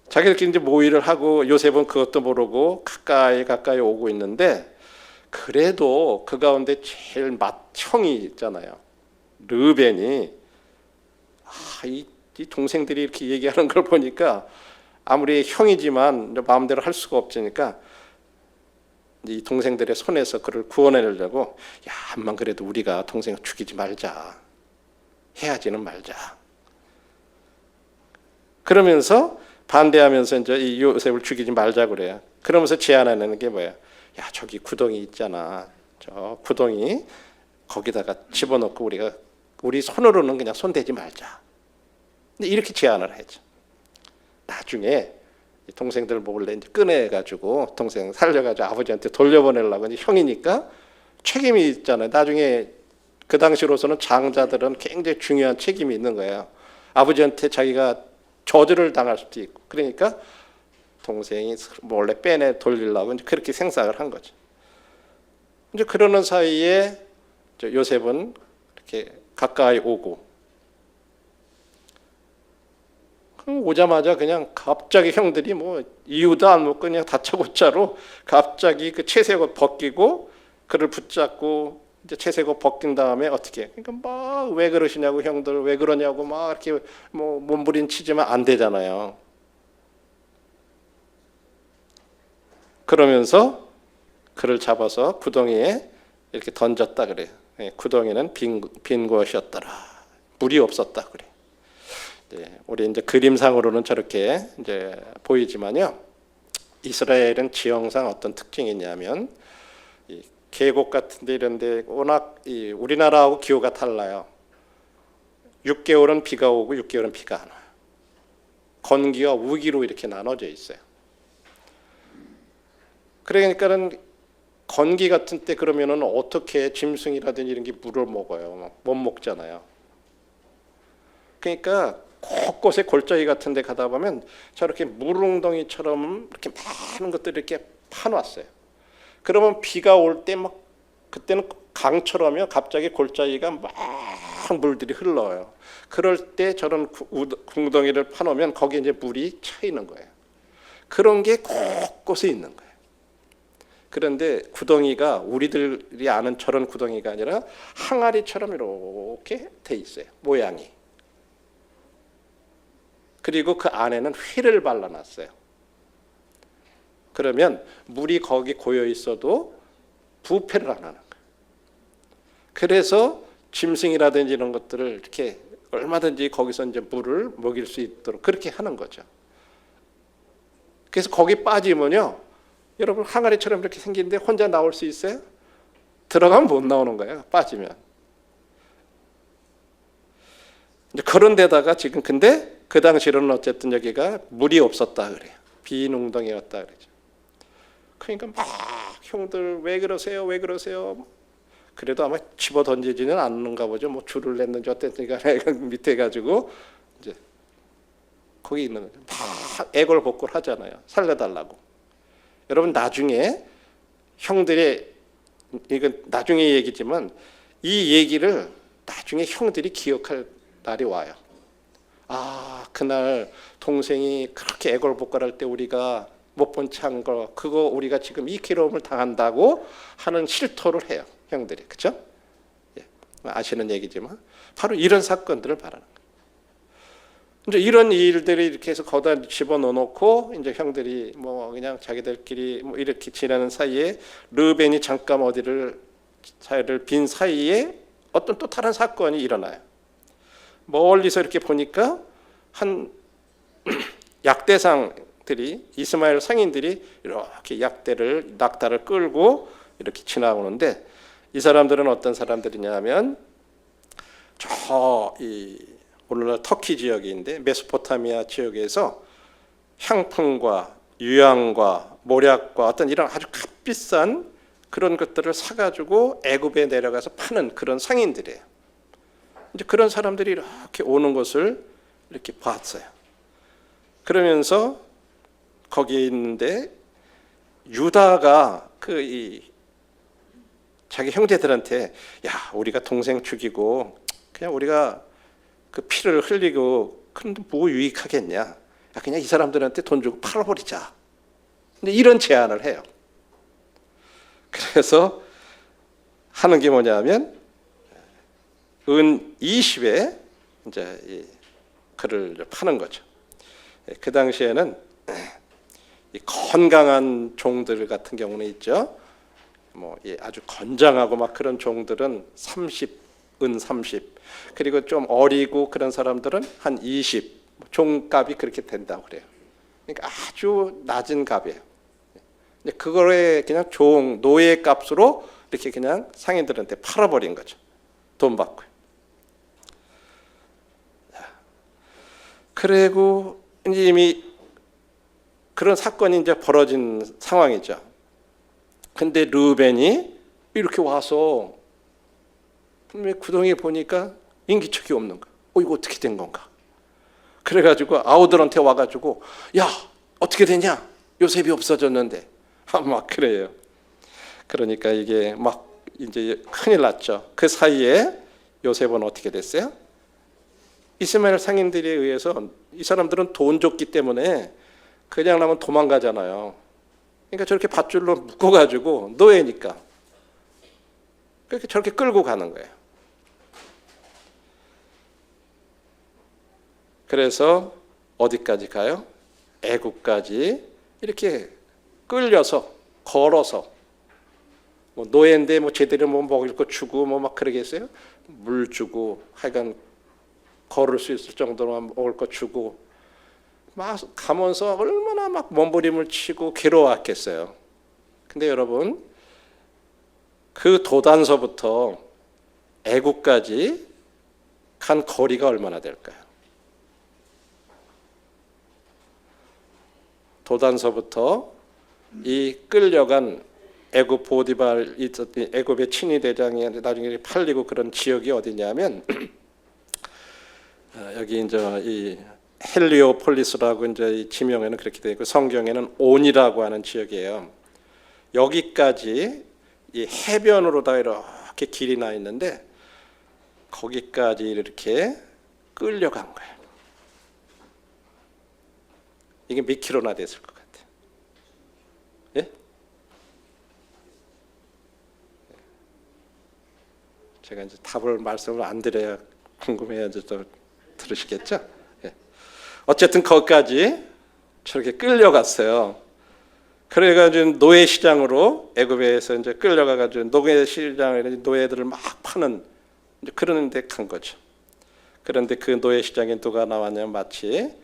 자기들끼리 이제 모의를 하고 요셉은 그것도 모르고 가까이 오고 있는데 그래도 그 가운데 제일 맏형이 있잖아요. 르벤이 이 동생들이 이렇게 얘기하는 걸 보니까 아무리 형이지만 마음대로 할 수가 없으니까 이 동생들의 손에서 그를 구원해내려고 야, 한만 그래도 우리가 동생을 죽이지 말자. 해하지는 말자. 그러면서 반대하면서 이제 이 요셉을 죽이지 말자 그래요. 그러면서 제안하는 게 뭐야? 야, 저기 구덩이 있잖아. 저 구덩이 거기다가 집어넣고 우리 손으로는 그냥 손대지 말자. 근데 이렇게 제안을 하죠. 나중에 동생들 몰래 이제 꺼내가지고 동생 살려가지고 아버지한테 돌려보내려고 이제 형이니까 책임이 있잖아요. 나중에 그 당시로서는 장자들은 굉장히 중요한 책임이 있는 거예요. 아버지한테 자기가 저주를 당할 수도 있고 그러니까 동생이 몰래 빼내 돌리려고 이제 그렇게 생각을 한 거죠. 이제 그러는 사이에 요셉은 이렇게 가까이 오고 오자마자 그냥 갑자기 형들이 뭐 이유도 안 묻고 그냥 다짜고짜로 갑자기 그 채색옷 벗기고 그를 붙잡고 이제 채색옷 벗긴 다음에 어떻게? 그러니까 막 왜 그러시냐고 형들 왜 그러냐고 막 이렇게 뭐 몸부림치지만 안 되잖아요. 그러면서 그를 잡아서 구덩이에 이렇게 던졌다 그래요. 구덩이는 빈 곳이었더라. 물이 없었다 그래. 네, 우리 이제 그림상으로는 저렇게 이제 보이지만요. 이스라엘은 지형상 어떤 특징이 있냐면 계곡 같은데 이런데 워낙 우리나라하고 기후가 달라요. 6개월은 비가 오고 6개월은 비가 안 와요. 건기와 우기로 이렇게 나눠져 있어요. 그러니까는 건기 같은 때 그러면은 어떻게 짐승이라든지 이런 게 물을 먹어요? 못 먹잖아요. 그러니까 곳곳에 골짜기 같은 데 가다 보면 저렇게 물웅덩이처럼 이렇게 많은 것들을 이렇게 파놨어요. 그러면 비가 올 때 막 그때는 강처럼요. 갑자기 골짜기가 막 물들이 흘러요. 그럴 때 저런 궁덩이를 파놓으면 거기에 이제 물이 차 있는 거예요. 그런 게 곳곳에 있는 거예요. 그런데 구덩이가 우리들이 아는 저런 구덩이가 아니라 항아리처럼 이렇게 돼 있어요. 모양이. 그리고 그 안에는 휘를 발라놨어요. 그러면 물이 거기 고여 있어도 부패를 안 하는 거예요. 그래서 짐승이라든지 이런 것들을 이렇게 얼마든지 거기서 이제 물을 먹일 수 있도록 그렇게 하는 거죠. 그래서 거기 빠지면요, 여러분 항아리처럼 이렇게 생기는데 혼자 나올 수 있어요? 들어가면 못 나오는 거예요. 빠지면. 이제 그런 데다가 지금 근데 그 당시로는 어쨌든 여기가 물이 없었다 그래요. 빈 웅덩이였다 그러죠. 그러니까 막 형들 왜 그러세요? 왜 그러세요? 그래도 아마 집어 던지지는 않는가 보죠. 뭐 줄을 냈는지 어땠는가 밑에 가지고 이제 거기 있는 거죠. 막 애걸복걸 하잖아요. 살려달라고. 여러분 나중에 형들의 이건 나중에 얘기지만 이 얘기를 나중에 형들이 기억할 날이 와요. 아, 그날 동생이 그렇게 애걸복걸할 때 우리가 못 본 채 한 거 그거 우리가 지금 이 괴로움을 당한다고 하는 실토를 해요. 형들이. 그렇죠? 예, 아시는 얘기지만 바로 이런 사건들을 말하는 거예요. 이제 이런 일들이 이렇게 해서 거기다 집어넣어놓고 이제 형들이 뭐 그냥 자기들끼리 뭐 이렇게 지내는 사이에 르벤이 잠깐 어디를 자리를 빈 사이에 어떤 또 다른 사건이 일어나요. 멀리서 이렇게 보니까 한 약대상들이 이스마엘 상인들이 이렇게 낙타를 끌고 이렇게 지나오는데 이 사람들은 어떤 사람들이냐면 오늘날 터키 지역인데 메소포타미아 지역에서 향품과 유향과 모략과 어떤 이런 아주 값비싼 그런 것들을 사가지고 애굽에 내려가서 파는 그런 상인들이에요. 이제 그런 사람들이 이렇게 오는 것을 이렇게 봤어요. 그러면서 거기에 있는데 유다가 자기 형제들한테 야, 우리가 동생 죽이고 그냥 우리가 그 피를 흘리고 그런데 뭐 유익하겠냐? 야, 그냥 이 사람들한테 돈 주고 팔아버리자. 근데 이런 제안을 해요. 그래서 하는 게 뭐냐면 은 20에 이제 그를 파는 거죠. 그 당시에는 이 건강한 종들 같은 경우는 있죠. 뭐 아주 건장하고 막 그런 종들은 30은 30. 그리고 좀 어리고 그런 사람들은 한 20. 종값이 그렇게 된다고 그래요. 그러니까 아주 낮은 값이에요. 그거에 그냥 노예 값으로 이렇게 그냥 상인들한테 팔아버린 거죠. 돈 받고. 그리고 이제 이미 그런 사건이 이제 벌어진 상황이죠. 근데 르벤이 이렇게 와서 구덩이에 보니까 인기척이 없는 거야. 이거 어떻게 된 건가? 그래가지고 아우들한테 와가지고 야, 어떻게 되냐? 요셉이 없어졌는데. 막 그래요. 그러니까 이게 막 이제 큰일 났죠. 그 사이에 요셉은 어떻게 됐어요? 이스마엘 상인들에 의해서 이 사람들은 돈 줬기 때문에 그냥 나면 도망가잖아요. 그러니까 저렇게 밧줄로 묶어가지고 노예니까 그렇게 저렇게 끌고 가는 거예요. 그래서 어디까지 가요? 애국까지 이렇게 끌려서 걸어서 뭐 노예인데 뭐 제대로 뭐 먹을 거 주고 뭐 막 그러겠어요? 물 주고 하여간 걸을 수 있을 정도로만 먹을 거 주고 막 가면서 얼마나 막 몸부림을 치고 괴로워했겠어요. 근데 여러분 그 도단서부터 애굽까지 간 거리가 얼마나 될까요? 도단서부터 이 끌려간 애굽 보디발 애굽의 친위 대장이 나중에 팔리고 그런 지역이 어디냐면 여기 이제 이 헬리오폴리스라고 이제 이 지명에는 그렇게 되어 있고 성경에는 온이라고 하는 지역이에요. 여기까지 이 해변으로다 이렇게 길이 나 있는데 거기까지 이렇게 끌려간 거예요. 이게 몇 킬로나 됐을 것 같아요? 예? 제가 이제 답을 말씀을 안 드려야 궁금해야지 또 들으시겠죠? 예. 어쨌든 거기까지 저렇게 끌려갔어요. 그래가지고 노예 시장으로 애굽에서 이제 끌려가가지고 노예 시장에 노예들을 막 파는 그런 데 간 거죠. 그런데 그 노예 시장에 누가 나왔냐면 마치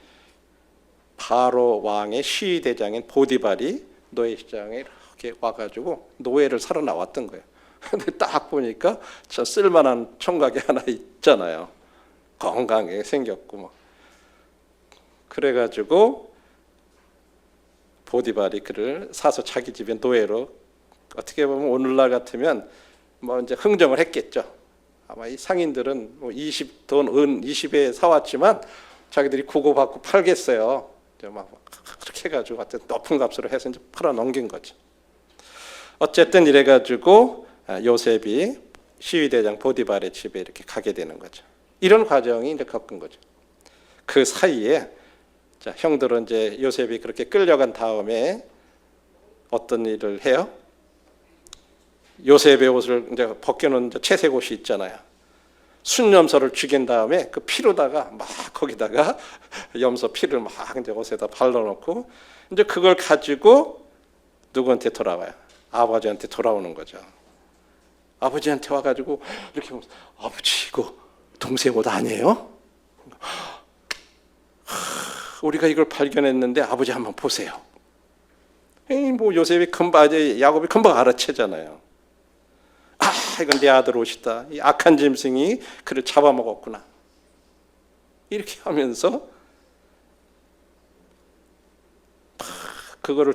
바로 왕의 시위 대장인 보디발이 노예 시장에 이렇게 와가지고 노예를 사러 나왔던 거예요. 근데 딱 보니까 저 쓸만한 총각이 하나 있잖아요. 건강하게 생겼고 뭐. 그래가지고 보디발이 그를 사서 자기 집에 노예로 어떻게 보면 오늘날 같으면 뭐 이제 흥정을 했겠죠. 아마 이 상인들은 뭐 20돈 은 20에 사왔지만 자기들이 구고받고 팔겠어요. 이제 막 그렇게 해가지고 하여튼 높은 값으로 해서 이제 팔아 넘긴 거죠. 어쨌든 이래가지고 요셉이 시위대장 보디발의 집에 이렇게 가게 되는 거죠. 이런 과정이 이제 겪은 거죠. 그 사이에 자, 형들은 이제 요셉이 그렇게 끌려간 다음에 어떤 일을 해요? 요셉의 옷을 이제 벗겨놓은 채색 옷이 있잖아요. 순염소를 죽인 다음에 그 피로다가 막 거기다가 염소 피를 막 이제 옷에다 발라놓고 이제 그걸 가지고 누구한테 돌아와요? 아버지한테 돌아오는 거죠. 아버지한테 와가지고 이렇게 보면서 아버지 이거 동생 옷 아니에요? 우리가 이걸 발견했는데 아버지 한번 보세요. 뭐 요셉이 금방 야곱이 금방 알아채잖아요. 아 이건 내 아들 옷이다. 이 악한 짐승이 그를 잡아먹었구나. 이렇게 하면서 그거를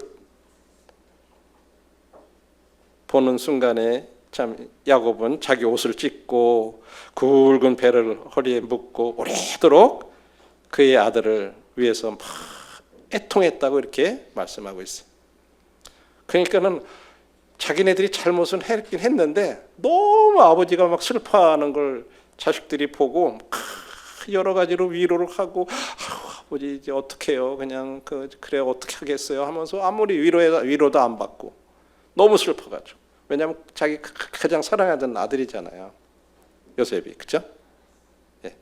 보는 순간에 참 야곱은 자기 옷을 찢고 굵은 배를 허리에 묶고 오래도록 그의 아들을 위해서 막 애통했다고 이렇게 말씀하고 있어요. 그러니까는 자기네들이 잘못은 했긴 했는데 너무 아버지가 막 슬퍼하는 걸 자식들이 보고 여러 가지로 위로를 하고 아버지 이제 어떻게 해요? 그냥 그래 어떻게 하겠어요? 하면서 아무리 위로도 안 받고 너무 슬퍼가지고. 왜냐하면 자기 가장 사랑하던 아들이잖아요. 요셉이. 그렇죠? 예.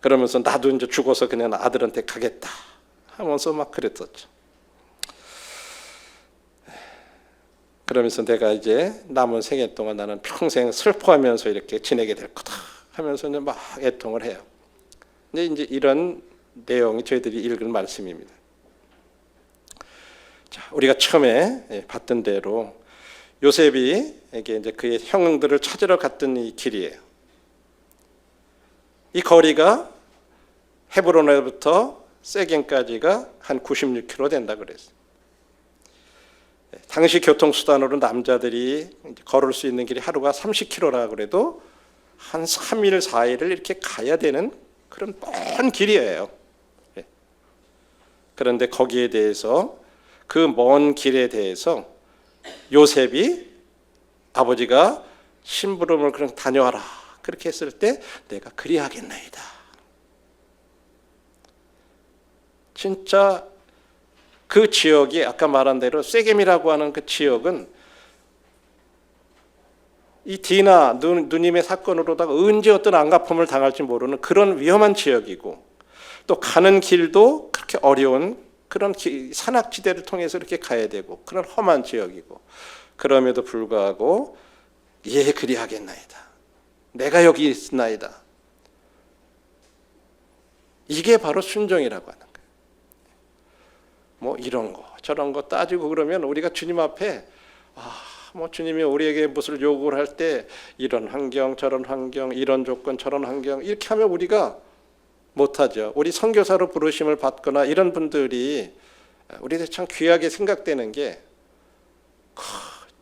그러면서 나도 이제 죽어서 그냥 아들한테 가겠다 하면서 막 그랬었죠. 그러면서 내가 이제 남은 생애 동안 나는 평생 슬퍼하면서 이렇게 지내게 될 거다 하면서 이제 막 애통을 해요. 이제 이런 내용이 저희들이 읽은 말씀입니다. 자, 우리가 처음에 봤던 대로 요셉이 이제 그의 형들을 찾으러 갔던 이 길이에요. 이 거리가 헤브론에부터 세겜까지가 한 96km 된다 그랬어요. 당시 교통수단으로 남자들이 걸을 수 있는 길이 하루가 30km라 그래도 한 3일, 4일을 이렇게 가야 되는 그런 먼 길이에요. 그런데 거기에 대해서 그 먼 길에 대해서 요셉이 아버지가 심부름을 그냥 다녀와라 그렇게 했을 때 내가 그리하겠나이다. 진짜 그 지역이 아까 말한 대로 세겜이라고 하는 그 지역은 이 디나 누님의 사건으로다가 언제 어떤 안가품을 당할지 모르는 그런 위험한 지역이고 또 가는 길도 그렇게 어려운 그런 산악지대를 통해서 이렇게 가야 되고 그런 험한 지역이고 그럼에도 불구하고 예 그리하겠나이다. 내가 여기 있나이다. 이게 바로 순종이라고 하는 거예요. 뭐 이런 거 저런 거 따지고 그러면 우리가 주님 앞에 뭐 주님이 우리에게 무엇을 요구를 할 때 이런 환경, 저런 환경, 이런 조건, 저런 환경 이렇게 하면 우리가 못하죠. 우리 선교사로 부르심을 받거나 이런 분들이 우리들 참 귀하게 생각되는 게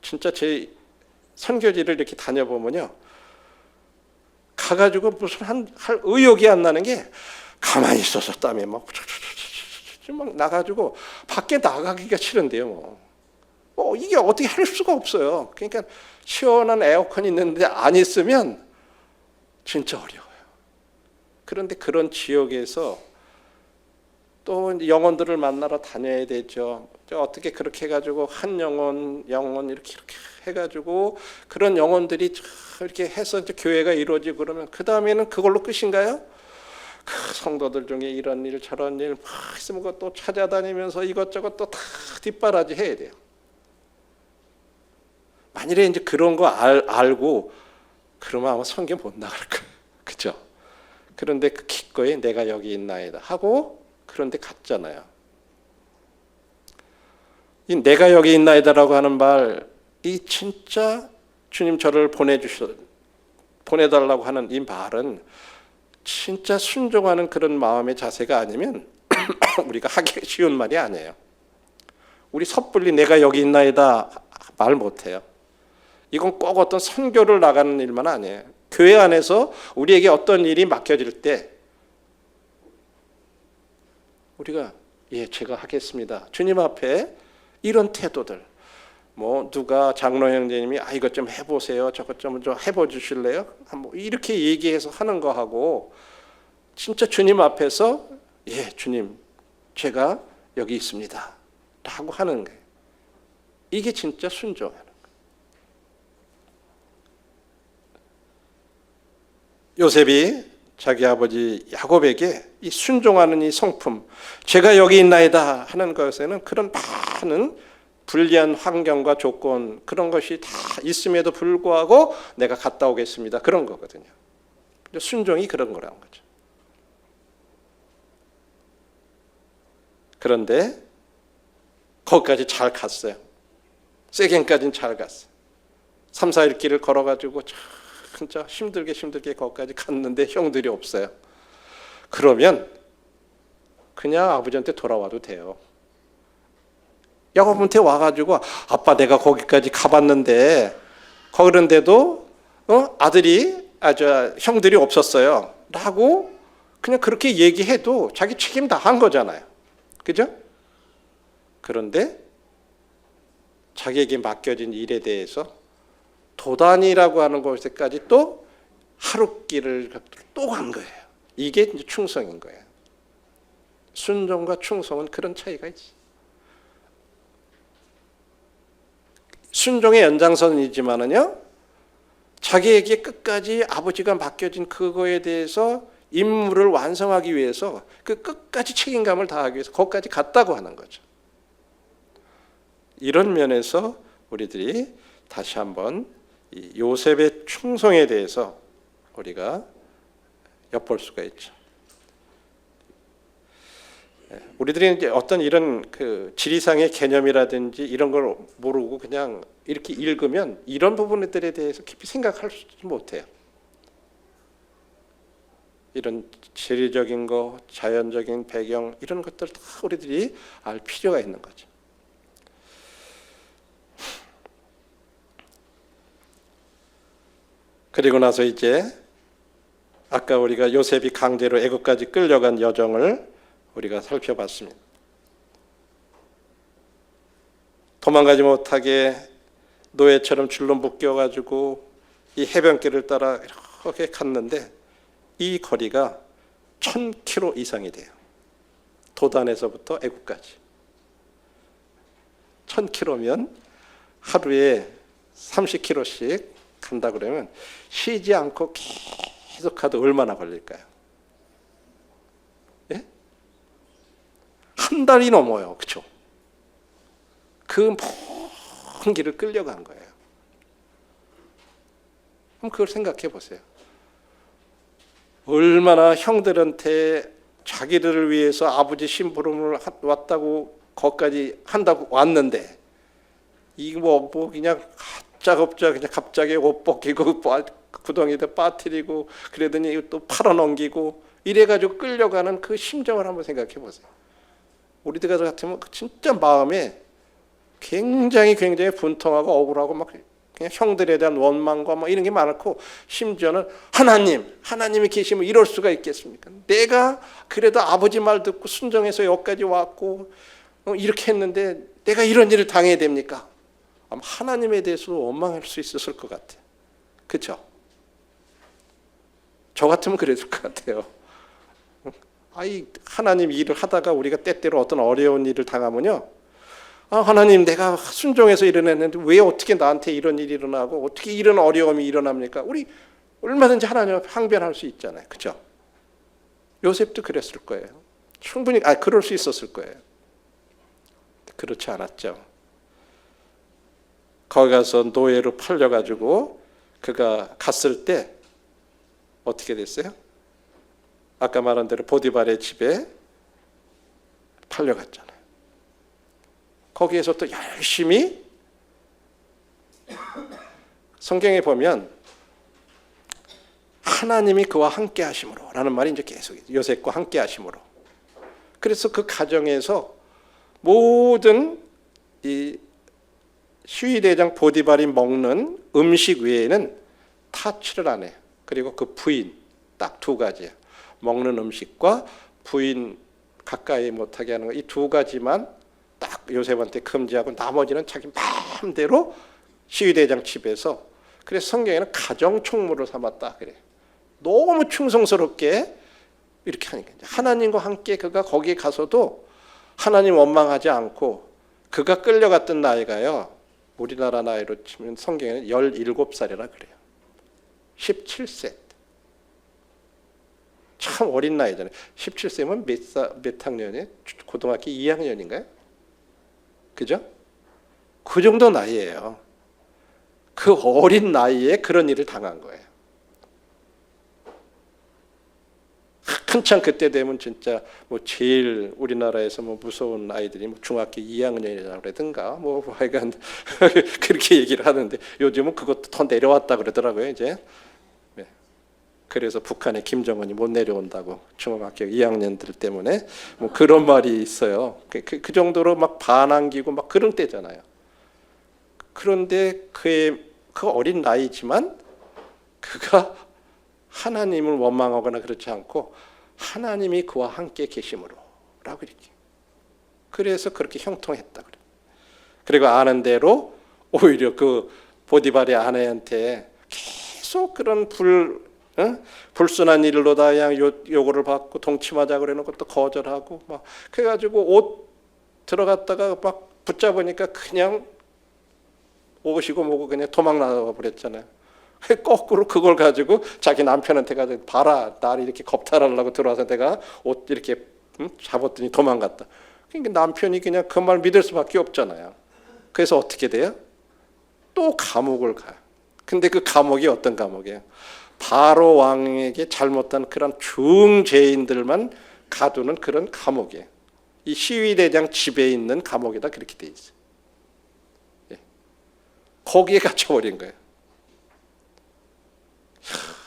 진짜 제 선교지를 이렇게 다녀보면요. 가가지고 무슨 할 의욕이 안 나는 게 가만히 있어서 땀이 막 나가지고 밖에 나가기가 싫은데요. 이게 어떻게 할 수가 없어요. 그러니까 시원한 에어컨이 있는데 안 있으면 진짜 어려워요. 그런데 그런 지역에서 또 영혼들을 만나러 다녀야 되죠. 어떻게 그렇게 해가지고 한 영혼 이렇게 해가지고 그런 영혼들이 이렇게 해서 이제 교회가 이루어지고 그러면 그 다음에는 그걸로 끝인가요? 그 성도들 중에 이런 일 저런 일 막 있으면 그것도 찾아다니면서 이것저것 또 다 뒷바라지 해야 돼요. 만일에 이제 그런 거 알고 그러면 아마 선교 못 나갈 거예요. 그죠? 그런데 그 기꺼이 내가 여기 있나이다 하고 그런데 갔잖아요. 이 내가 여기 있나이다라고 하는 말, 이 진짜 주님 저를 보내달라고 하는 이 말은 진짜 순종하는 그런 마음의 자세가 아니면 우리가 하기 쉬운 말이 아니에요. 우리 섣불리 내가 여기 있나이다 말 못해요. 이건 꼭 어떤 선교를 나가는 일만 아니에요. 교회 안에서 우리에게 어떤 일이 맡겨질 때 우리가 제가 하겠습니다. 주님 앞에 이런 태도들, 뭐 누가 장로 형제님이 이것 좀 해보세요, 저것 좀 해봐 주실래요? 뭐 이렇게 얘기해서 하는 거하고 진짜 주님 앞에서 주님 제가 여기 있습니다 라고 하는 거예요. 이게 진짜 순종하는 거예요. 요셉이 자기 아버지 야곱에게 이 순종하는 이 성품, 제가 여기 있나이다 하는 것에는 그런 많은 불리한 환경과 조건 그런 것이 다 있음에도 불구하고 내가 갔다 오겠습니다 그런 거거든요. 순종이 그런 거라는 거죠. 그런데 거기까지 잘 갔어요. 세겜까지는 잘 갔어요. 3, 4일 길을 걸어가지고 진짜 힘들게 거기까지 갔는데 형들이 없어요. 그러면 그냥 아버지한테 돌아와도 돼요. 야곱한테 와가지고 아빠 내가 거기까지 가봤는데 그런데도 아들이 형들이 없었어요 라고 그냥 그렇게 얘기해도 자기 책임 다 한 거잖아요. 그죠? 그런데 자기에게 맡겨진 일에 대해서 도단이라고 하는 곳에까지 또 하루 길을 또 간 거예요. 이게 이제 충성인 거예요. 순종과 충성은 그런 차이가 있어요. 순종의 연장선이지만은요, 자기에게 끝까지 아버지가 맡겨진 그거에 대해서 임무를 완성하기 위해서 그 끝까지 책임감을 다하기 위해서 거기까지 갔다고 하는 거죠. 이런 면에서 우리들이 다시 한번 이 요셉의 충성에 대해서 우리가 엿볼 수가 있죠. 우리들이 이제 어떤 이런 그 지리상의 개념이라든지 이런 걸 모르고 그냥 이렇게 읽으면 이런 부분들에 대해서 깊이 생각할 수 못해요. 이런 지리적인 거, 자연적인 배경 이런 것들 다 우리들이 알 필요가 있는 거죠. 그리고 나서 이제 아까 우리가 요셉이 강제로 애굽까지 끌려간 여정을 우리가 살펴봤습니다. 도망가지 못하게 노예처럼 줄로 묶여가지고 이 해변길을 따라 이렇게 갔는데 이 거리가 1000km 이상이 돼요. 도단에서부터 애굽까지 1000km면 하루에 30km씩 간다 그러면 쉬지 않고 계속 가도 얼마나 걸릴까요? 예? 한 달이 넘어요. 그렇죠? 그 먼 길을 끌려간 거예요. 그럼 그걸 생각해 보세요. 얼마나 형들한테 자기들을 위해서 아버지 심부름을 왔다고 거기까지 한다고 왔는데 이거 뭐 그냥 걷작업작 그냥 갑자기 옷 벗기고 구덩이에다 빠뜨리고 그러더니 또 팔아넘기고 이래가지고 끌려가는 그 심정을 한번 생각해 보세요. 우리들 같으면 진짜 마음에 굉장히 분통하고 억울하고 막 그냥 형들에 대한 원망과 막 이런 게 많고, 심지어는 하나님이 계시면 이럴 수가 있겠습니까? 내가 그래도 아버지 말 듣고 순종해서 여기까지 왔고 이렇게 했는데 내가 이런 일을 당해야 됩니까? 아마 하나님에 대해서도 원망할 수 있었을 것 같아요. 그렇죠? 저 같으면 그랬을 것 같아요. 하나님 일을 하다가 우리가 때때로 어떤 어려운 일을 당하면요, 하나님 내가 순종해서 일어났는데 왜 어떻게 나한테 이런 일이 일어나고 어떻게 이런 어려움이 일어납니까? 우리 얼마든지 하나님 앞에 항변할 수 있잖아요. 그렇죠? 요셉도 그랬을 거예요. 충분히 그럴 수 있었을 거예요. 그렇지 않았죠. 거기 가서 노예로 팔려가지고 그가 갔을 때 어떻게 됐어요? 아까 말한 대로 보디발의 집에 팔려갔잖아요. 거기에서 또 열심히, 성경에 보면 하나님이 그와 함께 하심으로 라는 말이 이제 계속 요셉과 함께 하심으로. 그래서 그 가정에서 모든 이 시위대장 보디발이 먹는 음식 외에는 타치를 안 해요. 그리고 그 부인 딱 두 가지예요. 먹는 음식과 부인 가까이 못하게 하는 거, 이 두 가지만 딱 요셉한테 금지하고 나머지는 자기 마음대로 시위대장 집에서. 그래서 성경에는 가정총무를 삼았다 그래요. 너무 충성스럽게 이렇게 하니까 하나님과 함께 그가 거기에 가서도 하나님 원망하지 않고, 그가 끌려갔던 나이가요, 우리나라 나이로 치면 성경에는 17살이라 그래요. 17세. 참 어린 나이잖아요. 17세면 몇 학년이에요? 고등학교 2학년인가요? 그죠? 그 정도 나이예요. 그 어린 나이에 그런 일을 당한 거예요. 한참 그때 되면 진짜 제일 우리나라에서 무서운 아이들이 중학교 2학년이라고 그러든가 하여간 그렇게 얘기를 하는데, 요즘은 그것도 더 내려왔다 그러더라고요 이제. 네. 그래서 북한에 김정은이 못 내려온다고, 중학교 2학년들 때문에 그런 말이 있어요. 그 정도로 막 반항기고 막 그런 때잖아요. 그런데 그 어린 나이지만 그가 하나님을 원망하거나 그렇지 않고 하나님이 그와 함께 계심으로 라고 이렇게. 그래서 그렇게 형통했다 그래. 그리고 아는 대로 오히려 그 보디발의 아내한테 계속 그런 불순한 일로다 그냥 요구를 받고 동침하자 그래 놓고 또 거절하고 막 그래가지고 옷 들어갔다가 막 붙잡으니까 그냥 옷이고 뭐고 그냥 도망 나가 버렸잖아요. 거꾸로 그걸 가지고 자기 남편한테 가서 봐라, 나를 이렇게 겁탈하려고 들어와서 내가 옷 이렇게 잡았더니 도망갔다. 그러니까 남편이 그냥 그 말 믿을 수밖에 없잖아요. 그래서 어떻게 돼요? 또 감옥을 가요. 근데 그 감옥이 어떤 감옥이에요? 바로 왕에게 잘못한 그런 중죄인들만 가두는 그런 감옥이에요. 이 시위대장 집에 있는 감옥에다 그렇게 돼 있어요. 거기에 갇혀버린 거예요.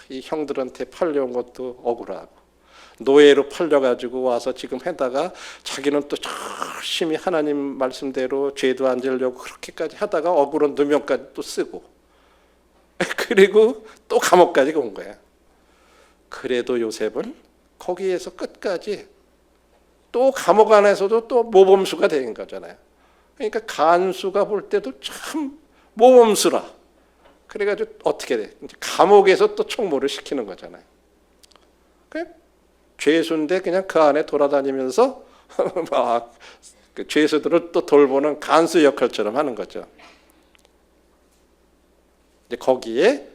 이 형들한테 팔려온 것도 억울하고, 노예로 팔려가지고 와서 지금 해다가 자기는 또 열심히 하나님 말씀대로 죄도 안 지려고 그렇게까지 하다가 억울한 누명까지 또 쓰고, 그리고 또 감옥까지 온 거예요. 그래도 요셉은 거기에서 끝까지 또 감옥 안에서도 또 모범수가 된 거잖아요. 그러니까 간수가 볼 때도 참 모범수라. 그래가지고 어떻게 돼? 감옥에서 또 총무를 시키는 거잖아요. 죄수인데 그냥 그 안에 돌아다니면서 막 그 죄수들을 또 돌보는 간수 역할처럼 하는 거죠. 이제 거기에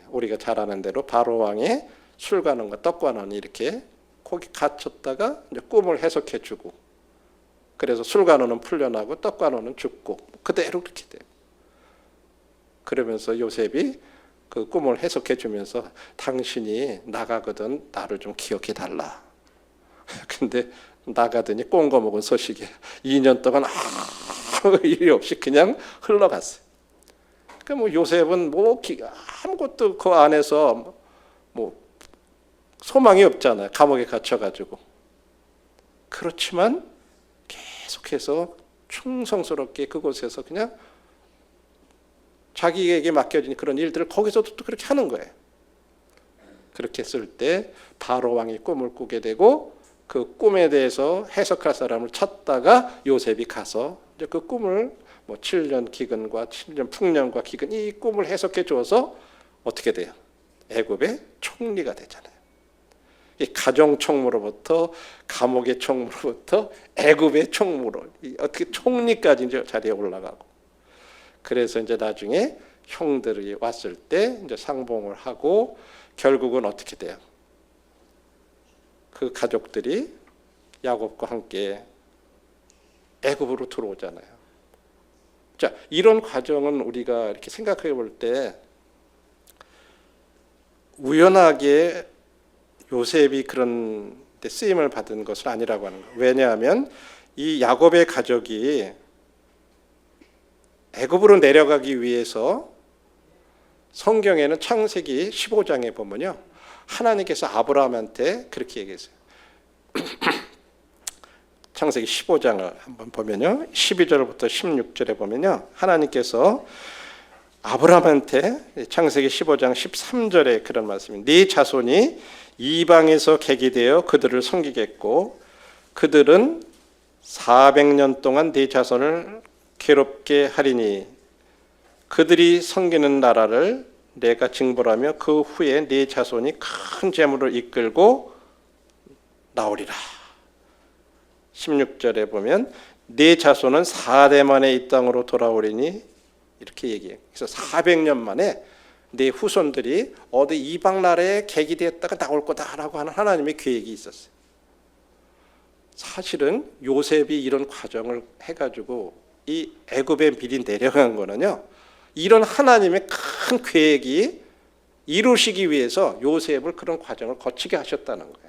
우리가 잘 아는 대로 바로 왕의 술관원과 떡관원이 이렇게 거기 갇혔다가 이제 꿈을 해석해주고, 그래서 술관원은 풀려나고 떡관원은 죽고 그대로 그렇게 돼요. 그러면서 요셉이 그 꿈을 해석해 주면서 당신이 나가거든 나를 좀 기억해 달라. 근데 나가더니 꼰거 먹은 소식에 2년 동안 아무 일이 없이 그냥 흘러갔어요. 뭐 요셉은 아무것도 그 안에서 뭐 소망이 없잖아요. 감옥에 갇혀가지고. 그렇지만 계속해서 충성스럽게 그곳에서 그냥 자기에게 맡겨진 그런 일들을 거기서도 또 그렇게 하는 거예요. 그렇게 했을 때 바로 왕이 꿈을 꾸게 되고 그 꿈에 대해서 해석할 사람을 찾다가 요셉이 가서 이제 그 꿈을 뭐 7년 기근과 7년 풍년과 기근 이 꿈을 해석해 줘서 어떻게 돼요? 애굽의 총리가 되잖아요. 이 가정 총무로부터 감옥의 총무로부터 애굽의 총무로 어떻게 총리까지 이제 자리에 올라가고 그래서 이제 나중에 형들이 왔을 때 이제 상봉을 하고 결국은 어떻게 돼요? 그 가족들이 야곱과 함께 애굽으로 들어오잖아요. 자, 이런 과정은 우리가 이렇게 생각해 볼 때 우연하게 요셉이 그런 데 쓰임을 받은 것은 아니라고 하는 거예요. 왜냐하면 이 야곱의 가족이 애굽으로 내려가기 위해서 성경에는 창세기 15장에 보면요. 하나님께서 아브라함한테 그렇게 얘기했어요. 창세기 15장을 한번 보면요. 12절부터 16절에 보면요. 하나님께서 아브라함한테 창세기 15장 13절에 그런 말씀이 네 자손이 이방에서 객이 되어 그들을 섬기겠고 그들은 400년 동안 네 자손을 괴롭게 하리니 그들이 섬기는 나라를 내가 징벌하며 그 후에 네 자손이 큰 재물을 이끌고 나오리라. 16절에 보면 네 자손은 4대 만에 이 땅으로 돌아오리니 이렇게 얘기해요. 그래서 400년 만에 네 후손들이 어디 이방 나라에 객이 되었다가 나올 거다라고 하는 하나님의 계획이 있었어요. 사실은 요셉이 이런 과정을 해가지고 이 애굽에 미리 내려간 거는요. 이런 하나님의 큰 계획이 이루시기 위해서 요셉을 그런 과정을 거치게 하셨다는 거예요.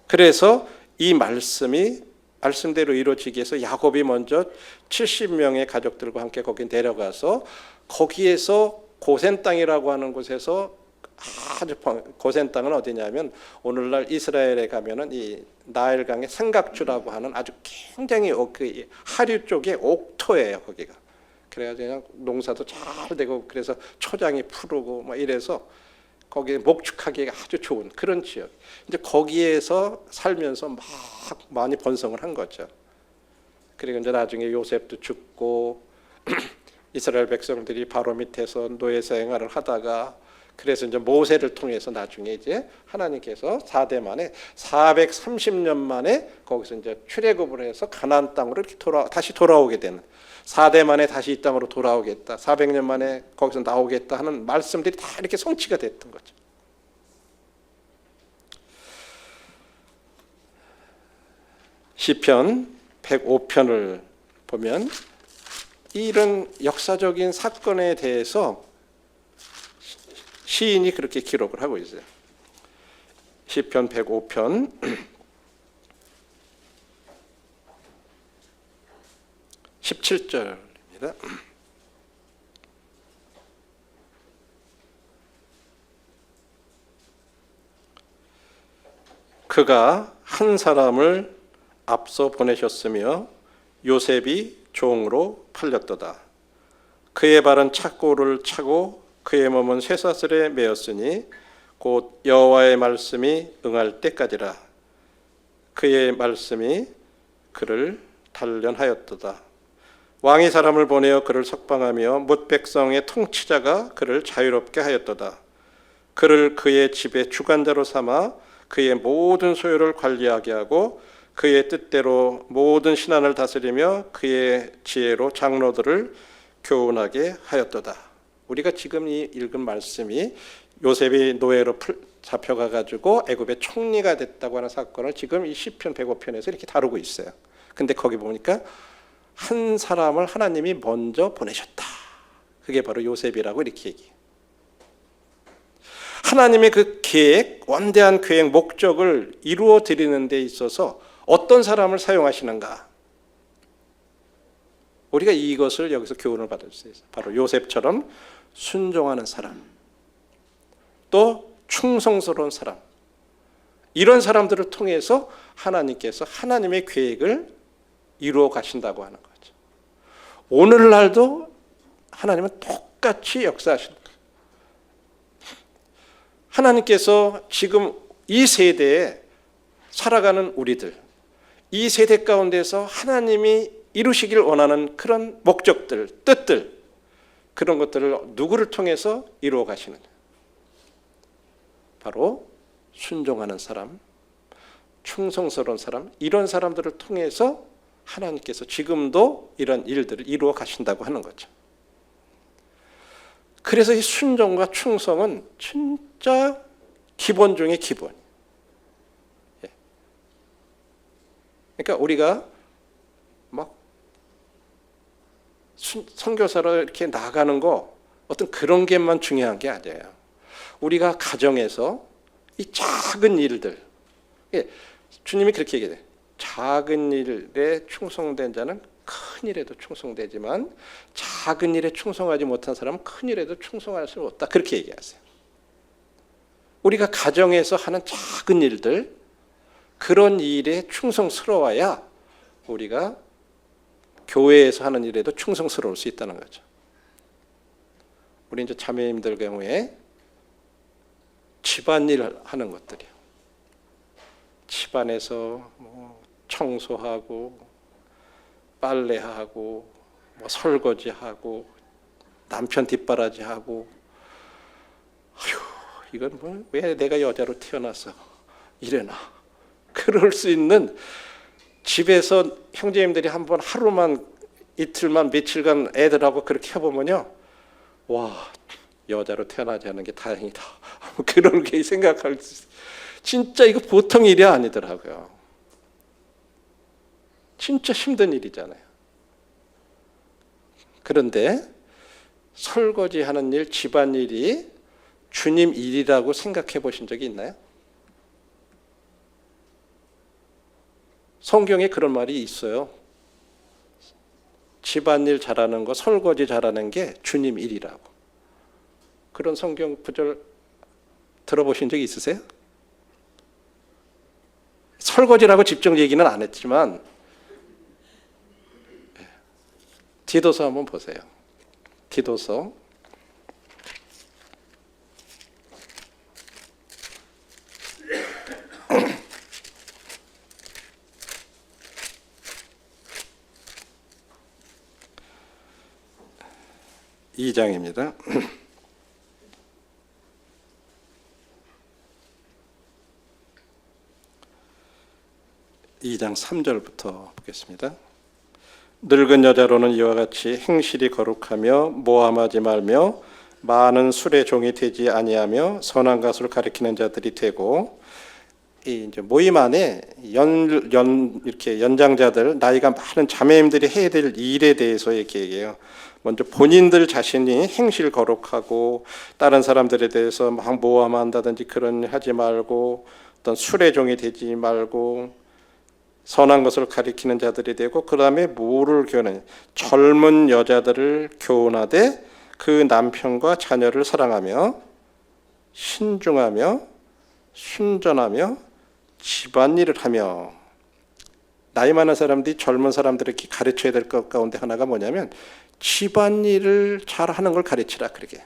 그래서 이 말씀이 말씀대로 이루어지기 위해서 야곱이 먼저 70명의 가족들과 함께 거기 내려가서 거기에서 고센 땅이라고 하는 곳에서 아주 고센 땅은 어디냐면 오늘날 이스라엘에 가면은 이 나일강의 생각주라고 하는 아주 굉장히 그 하류 쪽의 옥토예요 거기가. 그래가지고 그냥 농사도 잘 되고 그래서 초장이 푸르고 막 이래서 거기에 목축하기가 아주 좋은 그런 지역. 이제 거기에서 살면서 막 많이 번성을 한 거죠. 그리고 이제 나중에 요셉도 죽고 이스라엘 백성들이 바로 밑에서 노예 생활을 하다가 그래서 이제 모세를 통해서 나중에 이제 하나님께서 4대 만에 430년 만에 거기서 이제 출애굽을 해서 가나안 땅으로 이렇게 다시 돌아오게 되는 4대 만에 다시 이 땅으로 돌아오겠다. 400년 만에 거기서 나오겠다 하는 말씀들이 다 이렇게 성취가 됐던 거죠. 시편 105편을 보면 이런 역사적인 사건에 대해서 시인이 그렇게 기록을 하고 있어요. 시편 105편 17절입니다. 그가 한 사람을 앞서 보내셨으며 요셉이 종으로 팔렸도다. 그의 발은 착고를 차고 그의 몸은 쇠사슬에 매었으니 곧 여호와의 말씀이 응할 때까지라. 그의 말씀이 그를 단련하였도다. 왕이 사람을 보내어 그를 석방하며 뭇 백성의 통치자가 그를 자유롭게 하였도다. 그를 그의 집의 주관자로 삼아 그의 모든 소유를 관리하게 하고 그의 뜻대로 모든 신한을 다스리며 그의 지혜로 장로들을 교훈하게 하였도다. 우리가 지금 이 읽은 말씀이 요셉이 노예로 잡혀가 가지고 애굽의 총리가 됐다고 하는 사건을 지금 이 시편 105편에서 이렇게 다루고 있어요. 근데 거기 보니까 한 사람을 하나님이 먼저 보내셨다. 그게 바로 요셉이라고 이렇게 얘기해요. 하나님의 그 계획, 원대한 계획, 목적을 이루어 드리는 데 있어서 어떤 사람을 사용하시는가? 우리가 이것을 여기서 교훈을 받을 수 있어요. 바로 요셉처럼 순종하는 사람, 또 충성스러운 사람, 이런 사람들을 통해서 하나님께서 하나님의 계획을 이루어 가신다고 하는 거죠. 오늘날도 하나님은 똑같이 역사하신다. 하나님께서 지금 이 세대에 살아가는 우리들, 이 세대 가운데서 하나님이 이루시길 원하는 그런 목적들, 뜻들, 그런 것들을 누구를 통해서 이루어 가시느냐? 바로 순종하는 사람, 충성스러운 사람, 이런 사람들을 통해서 하나님께서 지금도 이런 일들을 이루어 가신다고 하는 거죠. 그래서 이 순종과 충성은 진짜 기본 중에 기본. 그러니까 우리가 막 선교사로 이렇게 나가는 거 어떤 그런 게만 중요한 게 아니에요. 우리가 가정에서 이 작은 일들, 주님이 그렇게 얘기해요. 작은 일에 충성된 자는 큰 일에도 충성되지만 작은 일에 충성하지 못한 사람은 큰 일에도 충성할 수 없다. 그렇게 얘기하세요. 우리가 가정에서 하는 작은 일들, 그런 일에 충성스러워야 우리가 교회에서 하는 일에도 충성스러울 수 있다는 거죠. 우리 이제 자매님들 경우에 집안일 하는 것들이요. 집안에서 뭐 청소하고 빨래하고 뭐 설거지하고 남편 뒷바라지하고, 아휴, 이건 뭐 왜 내가 여자로 태어나서 이래나. 그럴 수 있는, 집에서 형제님들이 한번 하루만 이틀만 며칠간 애들하고 그렇게 해보면요, 와, 여자로 태어나지 않은 게 다행이다. 그렇게 생각할 수 있어요. 진짜 이거 보통 일이 아니더라고요. 진짜 힘든 일이잖아요. 그런데 설거지하는 일, 집안일이 주님 일이라고 생각해 보신 적이 있나요? 성경에 그런 말이 있어요. 집안일 잘하는 거, 설거지 잘하는 게 주님 일이라고. 그런 성경 구절 들어보신 적 있으세요? 설거지라고 직접 얘기는 안 했지만 디도서 한번 보세요. 디도서 2장입니다. 2장 3절부터 보겠습니다. 늙은 여자로는 이와 같이 행실이 거룩하며 모함하지 말며 많은 술의 종이 되지 아니하며 선한 것을 가리키는 자들이 되고, 이 이제 모임 안에 이렇게 연장자들, 나이가 많은 자매님들이 해야 될 일에 대해서 이렇게 얘기해요. 먼저 본인들 자신이 행실 거룩하고 다른 사람들에 대해서 막 모함한다든지 그런 하지 말고, 어떤 술의 종이 되지 말고 선한 것을 가리키는 자들이 되고, 그 다음에 뭐를 교훈하냐, 젊은 여자들을 교훈하되 그 남편과 자녀를 사랑하며 신중하며 순전하며 집안일을 하며. 나이 많은 사람들이 젊은 사람들에게 가르쳐야 될 것 가운데 하나가 뭐냐면 집안일을 잘하는 걸 가르치라. 그러게.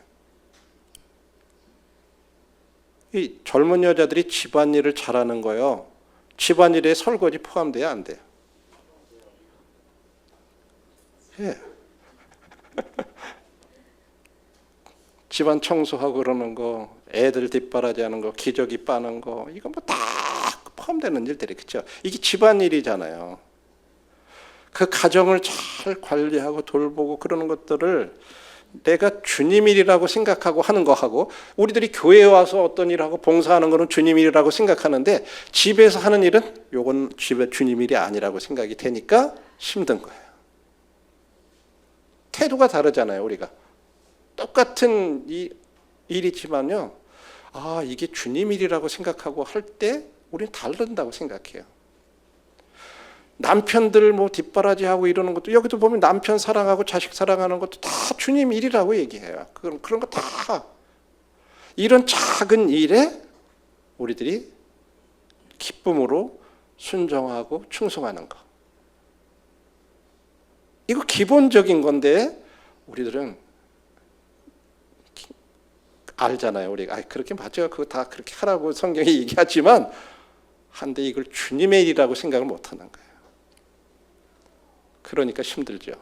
이 젊은 여자들이 집안일을 잘하는 거요, 집안일에 설거지 포함돼야 안 돼요? 예. 집안 청소하고 그러는 거, 애들 뒷바라지 하는 거, 기저귀 빠는 거, 이거 뭐 다 포함되는 일들이, 그렇죠? 이게 집안일이잖아요. 그 가정을 잘 관리하고 돌보고 그러는 것들을 내가 주님 일이라고 생각하고 하는 거하고, 우리들이 교회에 와서 어떤 일하고 봉사하는 거는 주님 일이라고 생각하는데 집에서 하는 일은 요건 집에 주님 일이 아니라고 생각이 되니까 힘든 거예요. 태도가 다르잖아요. 우리가 똑같은 이 일이지만요, 아, 이게 주님 일이라고 생각하고 할 때 우리는 다른다고 생각해요. 남편들 뭐 뒷바라지하고 이러는 것도 여기도 보면 남편 사랑하고 자식 사랑하는 것도 다 주님 일이라고 얘기해요. 그런 거 다 이런 작은 일에 우리들이 기쁨으로 순종하고 충성하는 거. 이거 기본적인 건데 우리들은 알잖아요. 우리가 그렇게 맞아요. 그거 다 그렇게 하라고 성경이 얘기하지만 한데 이걸 주님의 일이라고 생각을 못하는 거예요. 그러니까 힘들죠.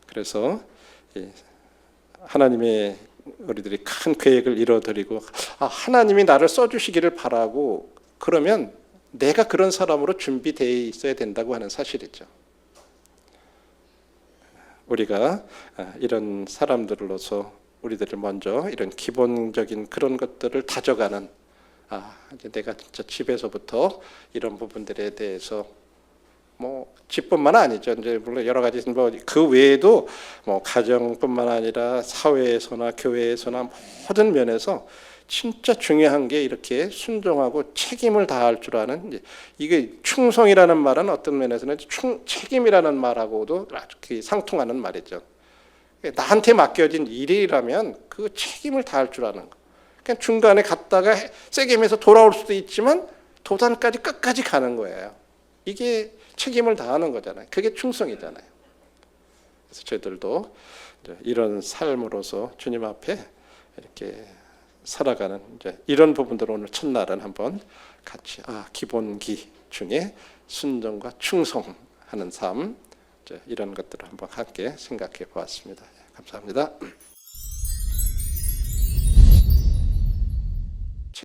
그래서 하나님의 우리들이 큰 계획을 이뤄드리고 하나님이 나를 써주시기를 바라고 그러면 내가 그런 사람으로 준비되어 있어야 된다고 하는 사실이죠. 우리가 이런 사람들로서 우리들을 먼저 이런 기본적인 그런 것들을 다져가는 이제 내가 진짜 집에서부터 이런 부분들에 대해서 뭐 집뿐만 아니죠. 이제 물론 여러 가지 뭐 그 외에도 뭐 가정뿐만 아니라 사회에서나 교회에서나 모든 면에서 진짜 중요한 게 이렇게 순종하고 책임을 다할 줄 아는 이게 충성이라는 말은 어떤 면에서는 책임이라는 말하고도 아주 상통하는 말이죠. 나한테 맡겨진 일이라면 그 책임을 다할 줄 아는 거. 그냥 중간에 갔다가 세겜에서 돌아올 수도 있지만 도단까지 끝까지 가는 거예요. 이게 책임을 다하는 거잖아요. 그게 충성이잖아요. 그래서 저희들도 이런 삶으로서 주님 앞에 이렇게 살아가는 이런 부분들을 오늘 첫날은 한번 같이 기본기 중에 순종과 충성하는 삶 이런 것들을 한번 함께 생각해 보았습니다. 감사합니다.